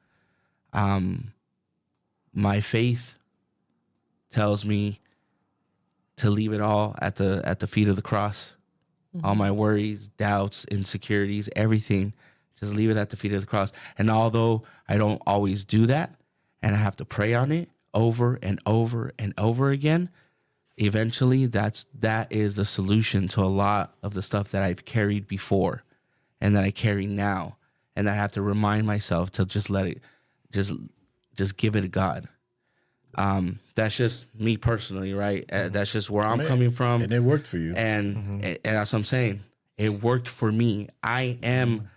My faith tells me to leave it all at the feet of the cross. All my worries, doubts, insecurities, everything, just leave it at the feet of the cross. And although I don't always do that, and I have to pray on it over and over and over again, eventually that is the solution to a lot of the stuff that I've carried before and that I carry now, and that I have to remind myself to just let it, just give it to God. That's just me personally, right? That's just where I'm coming from, and it worked for you. and that's what I'm saying. It worked for me. I am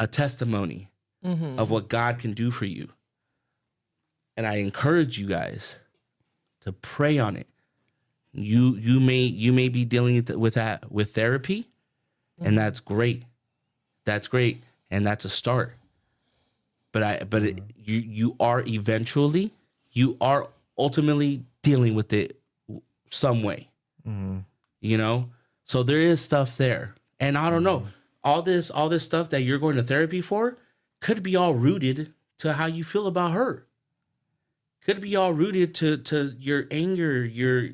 a testimony of what God can do for you. And I encourage you guys to pray on it. You may be dealing with that with therapy, and that's great. That's great, and that's a start. You are ultimately dealing with it some way. You know, so there is stuff there, and I don't know, all this stuff that you're going to therapy for could be all rooted to how you feel about her. Could be all rooted to your anger, your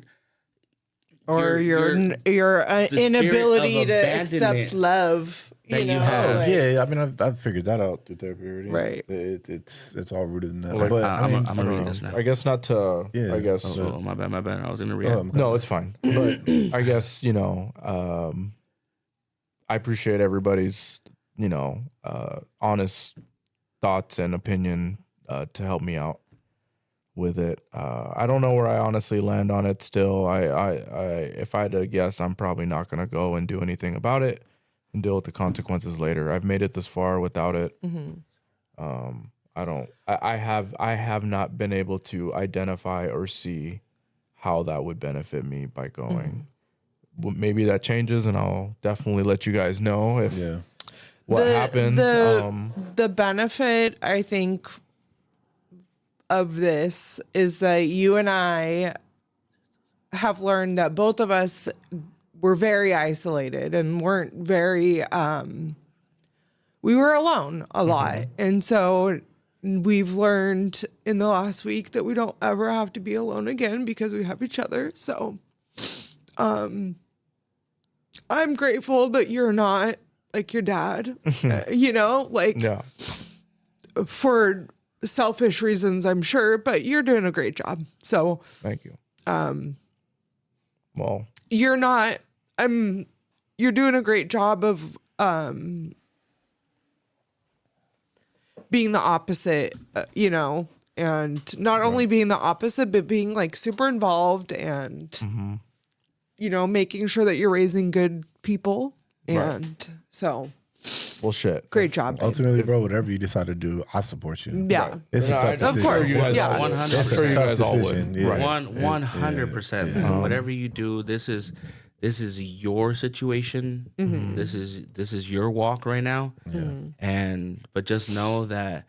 inability to accept abandonment love that you know you have. like- Yeah, I mean, I've figured that out through therapy already. Right. It's all rooted in that. Like, but I'm I mean, gonna read this now. I guess not to. Yeah. I guess. Oh, my bad. I was in the react. No, it's fine. But I guess, I appreciate everybody's, honest thoughts and opinion to help me out with it. I don't know where I honestly land on it still. If I had to guess, I'm probably not going to go and do anything about it and deal with the consequences later. I've made it this far without it. I have not been able to identify or see how that would benefit me by going. Well, maybe that changes, and I'll definitely let you guys know if yeah. what happens. The benefit, I think, of this is that you and I have learned that both of us were very isolated and weren't very we were alone a lot. And so we've learned in the last week that we don't ever have to be alone again because we have each other. So I'm grateful that you're not like your dad, Yeah. for selfish reasons, I'm sure, but you're doing a great job. So Thank you. Well, you're not, you're doing a great job of being the opposite, and not only being the opposite, but being like super involved and, making sure that you're raising good people. And so well, shit. great job. babe. Ultimately, bro, whatever you decide to do, I support you. Yeah. It's a No, tough I- decision. Of course, You guys yeah. all would. 100%. It's I'm sure a you tough guys all would. decision. Yeah. Right. 100%. Whatever you do, this is your situation. This is your walk right now. But just know that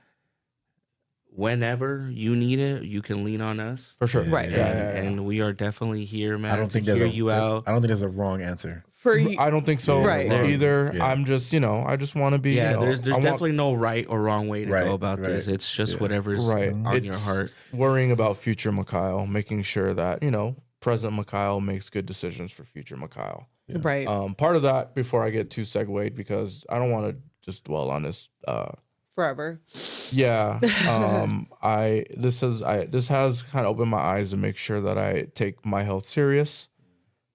whenever you need it, you can lean on us. For sure. Right. And we are definitely here, man. I don't think to there's hear you out. I don't think there's a wrong answer. For you, I don't think so Right. either. Yeah. I'm just, I just want to be, Yeah, there's I want- definitely no right or wrong way to Right, go about this. right. It's just Yeah. whatever's right. on It's your heart. worrying about future Mikhail, making sure that, present Mikhail makes good decisions for future Mikhail. right. Part of that, before I get too segued, because I don't want to just dwell on this. Forever. Yeah. This has kind of opened my eyes to make sure that I take my health serious.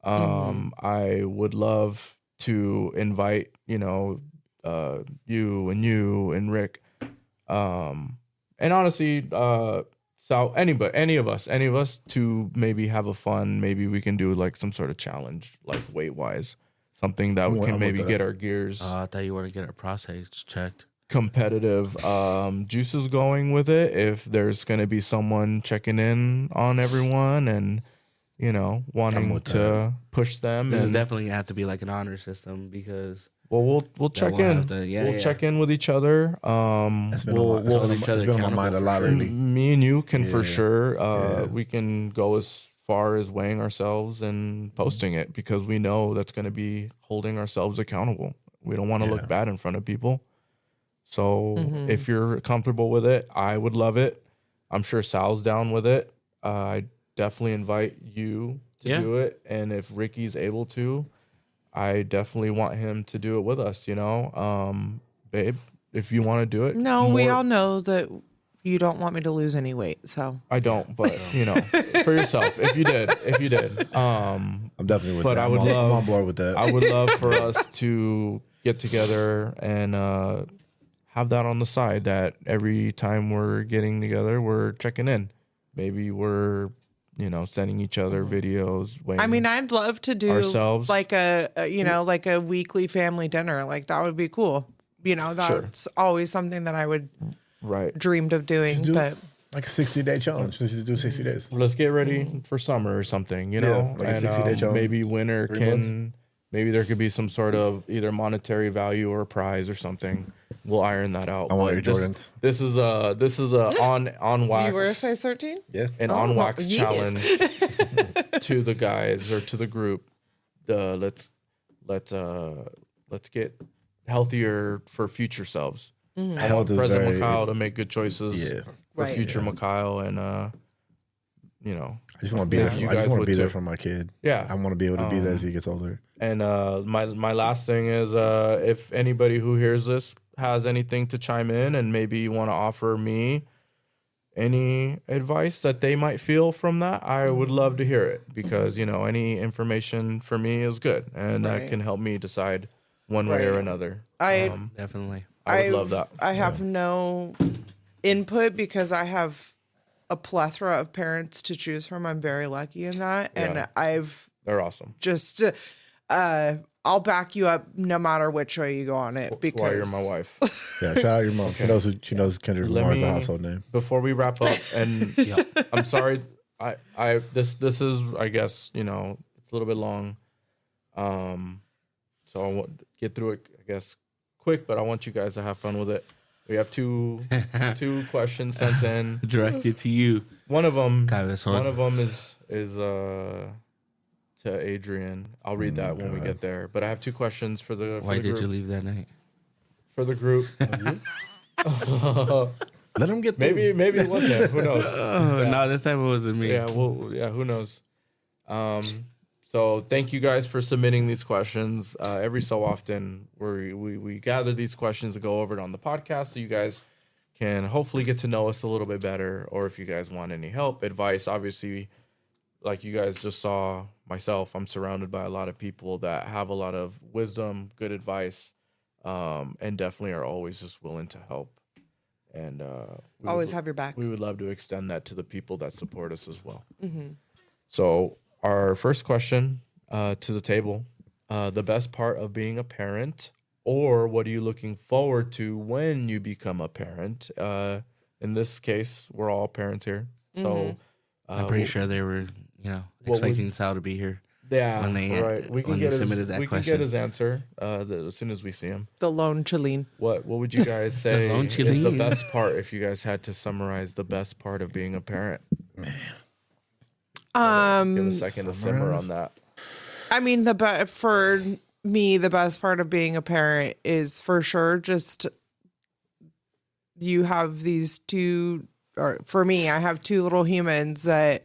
I would love to invite, you and Rick, and honestly, so any of us to maybe have a fun, maybe we can do like some sort of challenge, like weight wise, something that we I'm can with maybe that. get our gears I thought you want to get our prostates checked. competitive juices going with it. If there's going to be someone checking in on everyone and wanting with to push them, This is and definitely gonna have to be like an honor system because well, we'll check we'll in. have to- yeah, we'll yeah. check in with each other. It's been on my, hold each other it's been on my mind a accountable lot for sure. lately. Me and you can for Yeah. sure. Yeah. We can go as far as weighing ourselves and posting it because we know that's going to be holding ourselves accountable. We don't want to Yeah. look bad in front of people. So if you're comfortable with it, I would love it. I'm sure Sal's down with it. I definitely invite you to Yeah. do it. And if Ricky's able to, I definitely want him to do it with us, babe, if you want to do it. No, we more- all know that you don't want me to lose any weight. So I don't, but for yourself, if you did, I'm definitely with But that. I would I'm love- on board with that. I would love for us to get together and have that on the side. That every time we're getting together, we're checking in. Maybe we're, sending each other videos. I mean, I'd love to do ourselves. like like a weekly family dinner. Like that would be cool. That's always something that I would right. dreamed of doing. Just do But like a 60-day challenge. Just do 60 days. Let's get ready for summer or something, you know, like a and 60-day challenge. maybe winter 3 can, maybe there could be some sort of either monetary value or a prize or something. We'll iron that out. I want But your Jordans. This is a on wax. you wear a size 13? Yes. An on wax yes. challenge to the guys or to the group. Let's get healthier for future selves. I want Health is present very- Mikhail to make good choices Yeah. for Right. future Mikhail, and I just want to be Yeah, there. you I just guys want to would be there too. for my kid. Yeah. I want to be able to be there as he gets older. And my last thing is, if anybody who hears this has anything to chime in, and maybe you want to offer me any advice that they might feel from that, I would love to hear it, because any information for me is good, and that Right. can help me decide one way or Right. another. Definitely. I would love that. I have no input because I have a plethora of parents to choose from. I'm very lucky in that. Yeah. And I've They're awesome. just, I'll back you up no matter which way you go on it. That's why you're my Because wife. Yeah, shout out your mom. She knows Kendrick Let Lamar is a me- household name. Before we wrap up, and Yeah. I'm sorry, this is, I guess, it's a little bit long, so I won't get through it, I guess, quick, but I want you guys to have fun with it. We have two questions sent in. Directed to you. One of them Cabezón. is to Adrian. I'll read that when we get there. But I have two questions for the Why the did group, you leave that night? for the group. Let him get through. Maybe it wasn't him. Who knows? Oh, no, this time it wasn't me. Yeah, who knows? So thank you guys for submitting these questions. Every so often we gather these questions and go over it on the podcast, so you guys can hopefully get to know us a little bit better. Or if you guys want any help, advice, obviously, like you guys just saw myself, I'm surrounded by a lot of people that have a lot of wisdom, good advice, and definitely are always just willing to help. And we always would- have your back. we would love to extend that to the people that support us as well. So our first question to the table, the best part of being a parent, or what are you looking forward to when you become a parent? In this case, we're all parents here. So I'm pretty sure they were, expecting Sal to be here. yeah, when they- right. We can when get they submitted that we can question. get his answer as soon as we see him. the lone Chalene. What would you guys say lone is the Chilean. best part if you guys had to summarize the best part of being a parent? Give a second to simmer on that. I mean, for me, the best part of being a parent is for sure just you have these two, or for me, I have two little humans that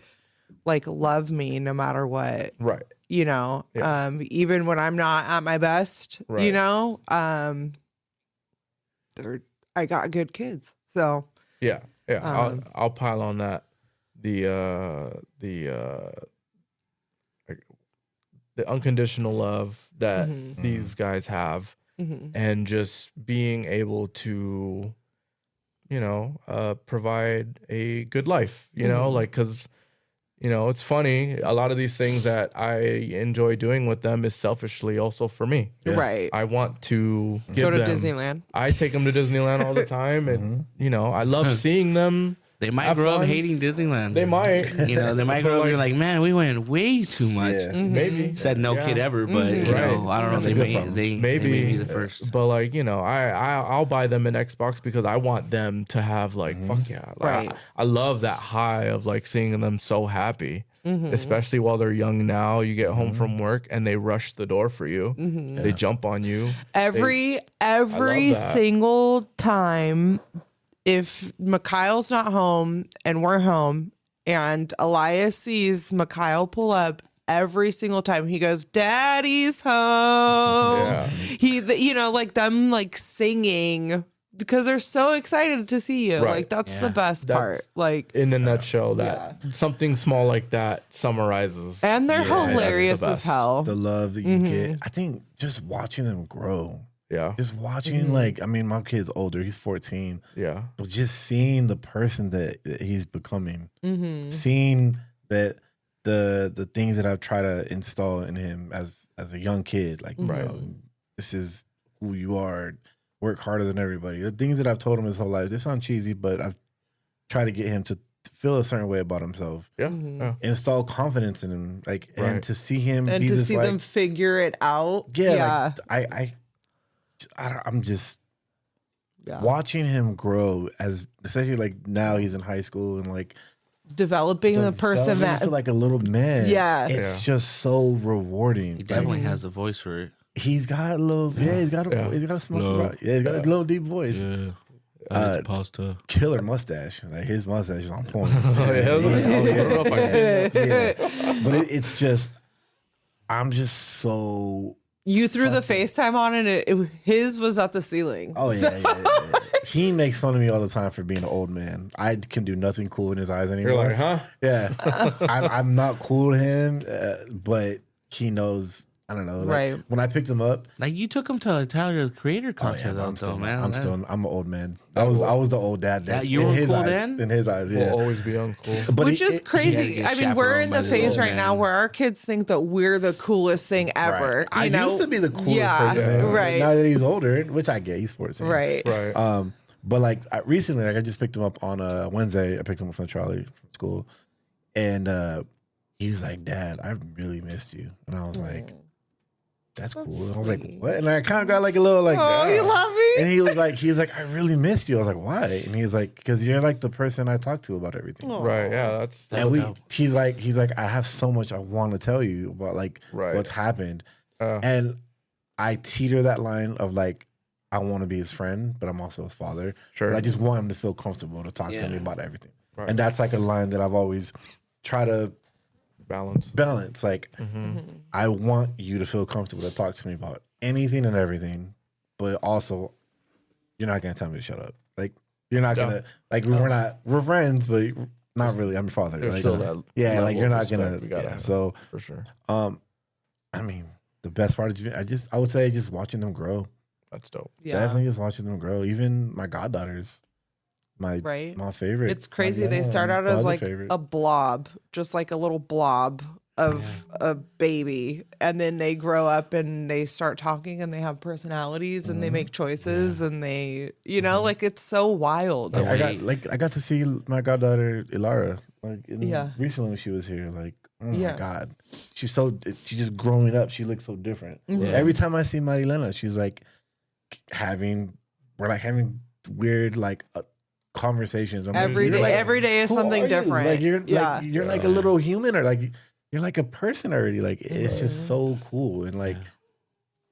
like love me no matter what. Right. Yeah. Even when I'm not at my best, Right. I got good kids. So Yeah. I'll pile on that. The unconditional love that these guys have, and just being able to, provide a good life. Because it's funny. A lot of these things that I enjoy doing with them is selfishly also for me. right. I want to give Go to them- Disneyland. I take them to Disneyland all the time, and I love seeing them. They might Have grow up fun. hating Disneyland. They might, They might grow up and be like, man, we went way too much. Yeah. maybe Said no Yeah. kid ever, but Right. I don't know. That's a They good may, problem. they Maybe may be the first. but I'll buy them an Xbox because I want them to have fuck yeah, Right. I love that high of seeing them so happy, especially while they're young. Now you get home from work and they rush the door for you, they jump on you. Every that. single time, if Mikhail's not home and we're home, and Elias sees Mikhail pull up, every single time he goes, "Daddy's home." Yeah. Them singing because they're so excited to see you. Right. That's Yeah. the best That's- part. In a nutshell, that something small like that summarizes. And they're Yeah, that's the hilarious as best. hell. The love that you get. I think just watching them grow. Yeah, Just watching, my kid's older. He's 14. yeah, But just seeing the person that he's becoming, seeing that the things that I've tried to install in him as a young kid, like you Right. know, this is who you are. Work harder than everybody. The things that I've told him his whole life. They sound cheesy, but I've tried to get him to feel a certain way about himself. Yeah. Mm-hmm. Yeah. Install confidence in him, like, Right. and to see him And be to this see like, them figure it out. yeah, like I'm just Yeah. watching him grow as, especially like now he's in high school and like Developing the person developing that into like a little man. Yeah. it's Yeah. just so rewarding. He definitely Like, has a voice for it. he's got a little, he's got a, Yeah. he's got a smoke, No. yeah, he's got a little deep voice. Yeah. Pasta. Killer mustache, like his mustache is on point. Oh, yeah. I don't know if I can see that. Yeah. But it's just, I'm just so. you threw the FaceTime on and his was at the ceiling. Oh yeah. He makes fun of me all the time for being an old man. I can do nothing cool in his eyes anymore. You're like, huh? Yeah, I'm not cool to him, but he knows. I don't know. Like, Right. when I picked him up, Like you took him to a Tyler the Creator contest, I'm still, man. I'm an old man. I was the old dad. Yeah, Then, you in were his cool eyes, then? In his eyes, yeah. Will always be uncool. But Which is had to crazy. get I mean, we're in chaperoned the by the phase old right now man. where our kids think that we're the coolest thing ever. Right. I You know? used to be the coolest Yeah, person ever. right. Now that he's older, which I get, he's 14. Right. Right. But like recently, like I just picked him up on a Wednesday. I picked him up from Charlie from school, and he was like, "Dad, I really missed you," and I was like, "That's cool." And I was like, sweet. "What?" And I kind of got like a little like, Oh, you love me? And he's like, "I really missed you." I was like, "Why?" And he's like, "Because you're like the person I talk to about everything." Right. Yeah. That's And dope. he's like, "I have so much I want to tell you about like Right. what's happened," and I teeter that line of like, I want to be his friend, but I'm also his father. Sure. But I just want him to feel comfortable to talk to Yeah. me about everything. Right. And that's like a line that I've always tried to balance. balance. Like, I want you to feel comfortable to talk to me about anything and everything, but also, you're not going to tell me to shut up. Like, you're not going to, like, we're friends, but not really. I'm your father. There's Like, still that yeah, level like, you're of not respect going we to, gotta yeah. have, So, for sure. I mean, the best part is I would say just watching them grow. That's dope. Yeah. Definitely just watching them grow. Even my goddaughters, my favorite. It's crazy. My They start out my as other like favorite. a blob, just like a little blob of a baby. And then they grow up and they start talking and they have personalities and they make choices and they, you know, like it's so wild. I got to see my goddaughter Ilara Yeah. recently when she was here. Like, oh Yeah. my god, she's just growing up. She looks so different. Mm-hmm. Every time I see Marilena, she's like we're having weird like conversations. I'm like, Every you're day, like, every day is who something are you? different. Like you're Yeah. like you're like a little human, or like you're like a person already. Like it's just so cool, and like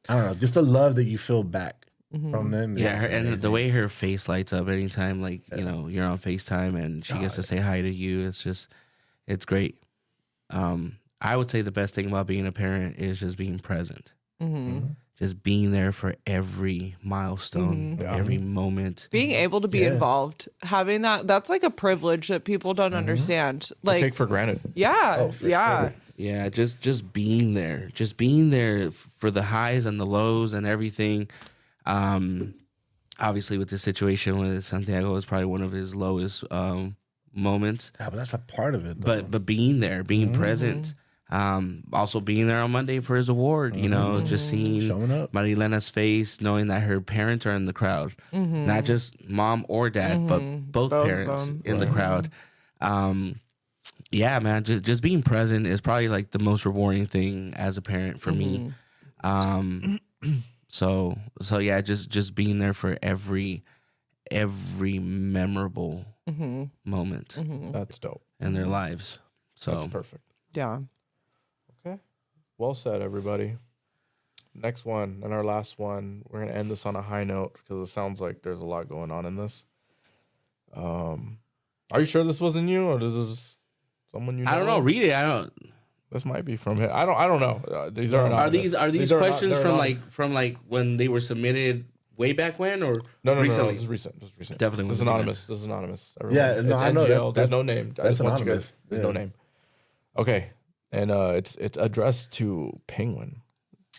I don't know, just the love that you feel back from them. Yeah, is and the amazing. way her face lights up anytime, like, you know, you're on FaceTime and she gets to say hi to you, it's great. I would say the best thing about being a parent is just being present. Just being there for every milestone, every moment. Being able to be involved, having that's like a privilege that people don't understand. Like, Take for granted. yeah, for yeah. sure. Yeah, just being there, for the highs and the lows and everything. Obviously, with the situation with Santiago, is probably one of his lowest moments. Yeah, but that's a part of it. Though. But being there, being present, also being there on Monday for his award. You know, just seeing Showing up. Marilena's face, knowing that her parents are in the crowd, not just mom or dad, but both Both of parents them. in the crowd. Yeah, man, just being present is probably like the most rewarding thing as a parent for me. So yeah, just being there for every memorable moment That's dope. in their lives. So That's perfect. Yeah. Okay. Well said, everybody. Next one and our last one. We're gonna end this on a high note because it sounds like there's a lot going on in this. Are you sure this wasn't you, or this is someone you know? I don't know. Read it. I don't. This might be from him. I don't know. These are anonymous. Are these not- questions they're from anonymous. like when they were submitted way back when, or No, recently? this is recent. This is recent. Definitely This is wasn't anonymous. This is anonymous. Yeah, Everyone. no, It's I know. NGL. There's That's- no name. I that's just want you anonymous. guys. There's no Yeah. name. Okay, and it's addressed to Penguin.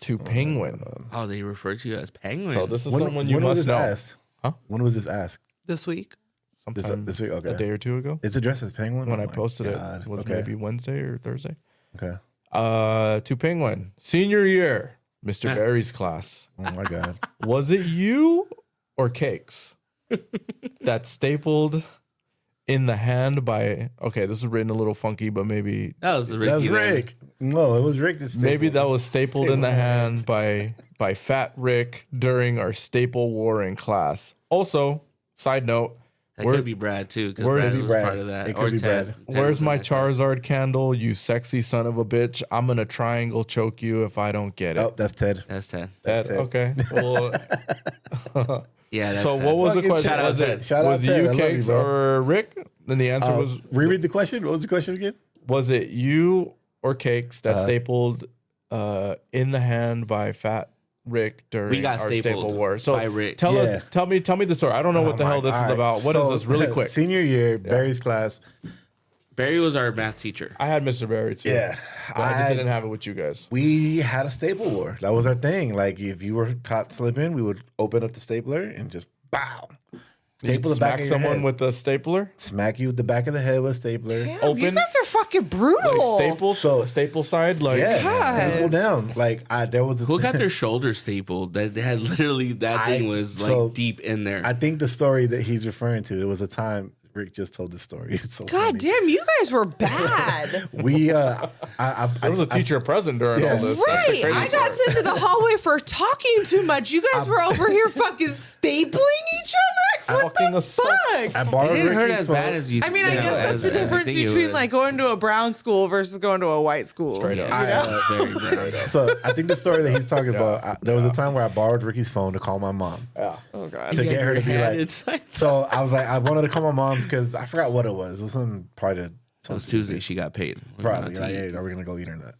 To Penguin. Oh, they refer to you as Penguin. So this is When, someone you when was must this know. asked? Huh? When was this asked? This week. sometime this week? Okay. a day or two ago. It's addressed as Penguin? When Oh I my posted God. it was Okay. maybe Wednesday or Thursday. Okay. To Penguin, senior year, Mr. Barry's class. Oh my God. Was it you or Cakes that stapled in the hand by? Okay, this is written a little funky, but maybe That was the That was Ricky. then. Rick. No, it was Rick that maybe that was stapled in the Stapled. hand by Fat Rick during our staple war in class. Also, side note, That where- could be Brad too, because where's- Brad Could was be Brad. part of that. It could Or be Ted. Brad. Ted where's was in my that class. Charizard candle, you sexy son of a bitch? I'm gonna triangle choke you if I don't get it. Oh, that's Ted. That's Ted. That- Ted. okay. Well, Yeah, that's so Ted. what was the Fucking question? shout out Was Ted. it, Shout out was it Ted. I you, love you, Cakes, bro. or Rick? Then the answer Reread the question. What was the question again? was it you or Cakes that stapled in the hand by Fat Rick during We got our stapled staple war? So by Rick. tell Yeah. us, tell me the story. I don't know what the hell this is about. What is this? Really quick. Senior year, Barry's class. Barry was our math teacher. I had Mr. Barry too. Yeah. But I just didn't have it with you guys. We had a staple war. That was our thing. Like if you were caught slipping, we would open up the stapler and just bow. Staple the back Smack of your someone head. with a stapler. Smack you with the back of the head with a stapler. Damn, Open. you guys are fucking brutal. Like staple, So- staple side, like Yeah, God. staple down. Like there was a Who got their shoulder stapled? That they had literally that thing was like so- deep in there. I think the story that he's referring to, it was a time Rick just told the story. It's so God funny. damn, you guys were bad. We there was a teacher present during all this. That's the Right. crazy I got part. sent to the hallway for talking too much. You guys were over here fucking stapling each other. What fucking the assault. fuck? I it borrowed didn't hurt Ricky's as phone. bad as you. I mean, I you know, guess that's as- the as I difference think it between would. like going to a brown school versus going to a white school. Straight up. Yeah, very brown. So I think the story that he's talking about, there was a time where I borrowed Ricky's phone to call my mom Yeah. Oh god. to get her to be Your hand like. inside. So I was like, I wanted to call my mom because I forgot what it was. It was something probably It was Tuesday. She got paid. probably Not like, to eat. hey, are we gonna go eat or not?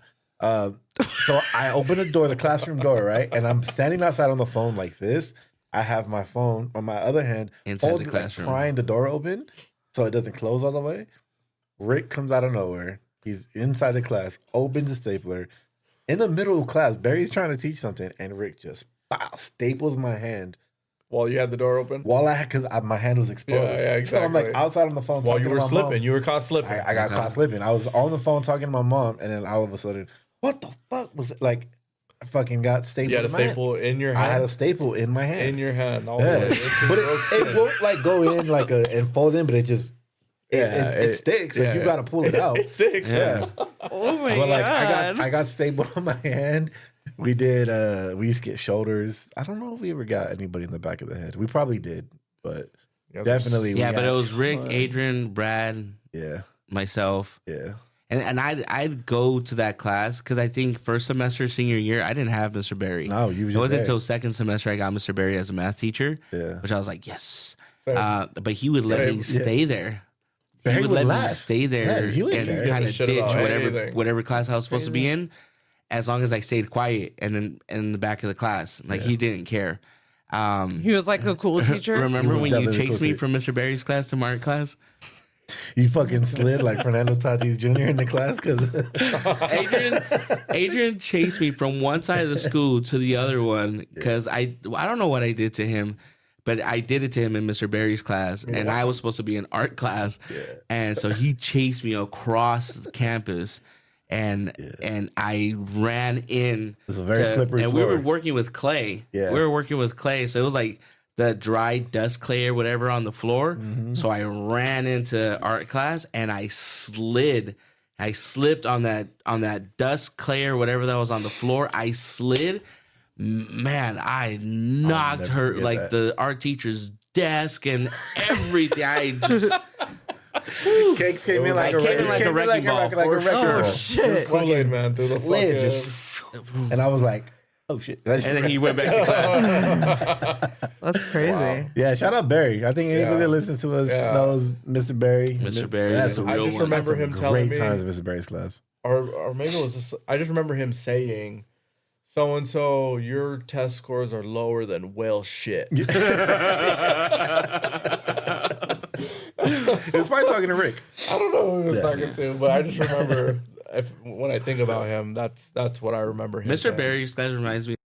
So I open the door, the classroom door, right, and I'm standing outside on the phone like this. I have my phone on my other hand, Inside the holding, like, classroom. prying the door open so it doesn't close all the way. Rick comes out of nowhere. He's inside the class, opens the stapler. In the middle of class, Barry's trying to teach something, and Rick just staples my hand While you had the door open. while because my hand was exposed. Yeah, So I'm like exactly. outside on the phone While talking you to were my slipping, mom. you were caught slipping. I got caught slipping. I was on the phone talking to my mom, and then all of a sudden, what the fuck was it? Like, I fucking got stapled. You had a in my hand. staple in your I had hand. a staple in my hand. in your hand. All yeah. the way. It's But broke it skin. won't like go in like and fold in, but it just it sticks. Like yeah. you got to pull it out. It sticks. Yeah. Oh my But like god. I got stapled on my hand. We did. We used to get shoulders. I don't know if we ever got anybody in the back of the head. We probably did, but Yeah, definitely. Yeah, we but got- it was Rick, Adrian, Brad, Yeah, myself, yeah. and I'd go to that class because I think first semester senior year I didn't have Mr. Barry. No, you were It just wasn't there. until second semester I got Mr. Barry as a math teacher. Yeah. which I was like yes. Same. But he would let me Same. stay there. Barry He would would let me laugh. stay there Yeah, he wouldn't and care. kind Give a of shit ditch about anything. whatever class I was supposed to be in, as long as I stayed quiet and in the back of the class. Like he didn't care. He was like a cool teacher. Remember was when you definitely chased cool me too. from Mr. Barry's class to Mark class? You fucking slid like Fernando Tatis Jr. in the class because Adrian chased me from one side of the school to the other one because I don't know what I did to him, but I did it to him in Mr. Barry's class, and I was supposed to be in art class, and so he chased me across the campus. And I ran in. It's a very slippery And floor. we were working with clay. Yeah. We were working with clay, so it was like the dry dust clay or whatever on the floor. Mm-hmm. So I ran into art class and I slid. I slipped on that dust clay or whatever that was on the floor. I slid. Man, I knocked never her forget like that. the art teacher's desk and everything. I just Cakes came in like I a came in like a wrecking ball, for wrecking sure. ball. Shit. Kool-Aid man through the Slid, fucking. just, and I was like, oh shit. and then he went back to class. That's crazy. Yeah, shout out Barry. I think anybody Yeah. that listens to us Yeah. knows Mr. Barry. Mr. Barry, That's the a I real just one. remember That's him some telling great me, times in Mr. Barry's class. or maybe it was just, I just remember him saying, so and so, your test scores are lower than whale shit. It's probably talking to Rick. I don't know who he was talking to, but I just remember when I think about him, that's what I remember him. Mr. saying. Barry's class reminds me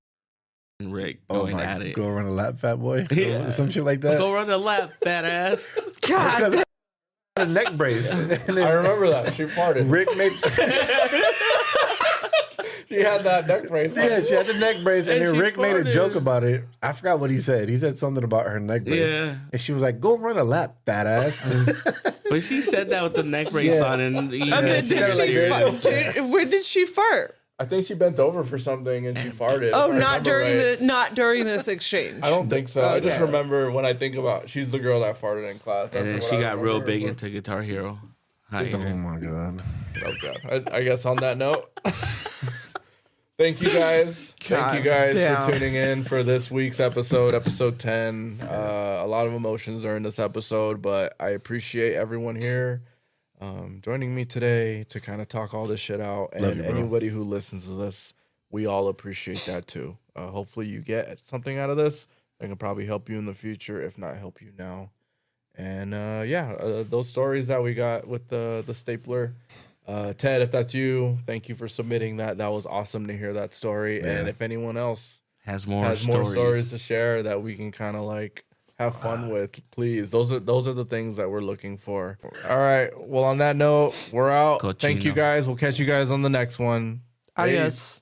and Rick Oh going my, at it. go run a lap, fat boy, Yeah. or some shit like that. Go run the lap, fat ass. God, Because a neck brace. And I then remember that. She farted. Rick made She had that neck brace. yeah, she had the neck brace, and And then she Rick made a farted. joke about it. I forgot what he said. He said something about her neck brace. Yeah. And she was like, "Go run a lap, fat ass." But she said that with the neck brace Yeah. on, and he and then she got did it like she that. fart? When did she fart? I think she bent over for something and she farted. Oh, if I not remember during right. not during this exchange. I don't think so. I just Okay. remember when I think about she's the girl that farted in class. and then That's she what I got real remember. big into Guitar Hero. Hi. Oh my god. Oh god. I guess on that note, thank you guys. Thank you guys damn. for tuning in for this week's episode 10. A lot of emotions during this episode, but I appreciate everyone here joining me today to kind of talk all this shit out. Love And you, bro. anybody who listens to this, we all appreciate that too. Hopefully you get something out of this. I can probably help you in the future, if not help you now. And those stories that we got with the stapler. Ted, if that's you, thank you for submitting that. That was awesome to hear that story. Yeah. And if anyone else Has more has more stories. stories to share that we can kind of like have fun with, please. Those are the things that we're looking for. All right. Well, on that note, we're out. Thank you Cochino. guys. We'll catch you guys on the next one. Adios.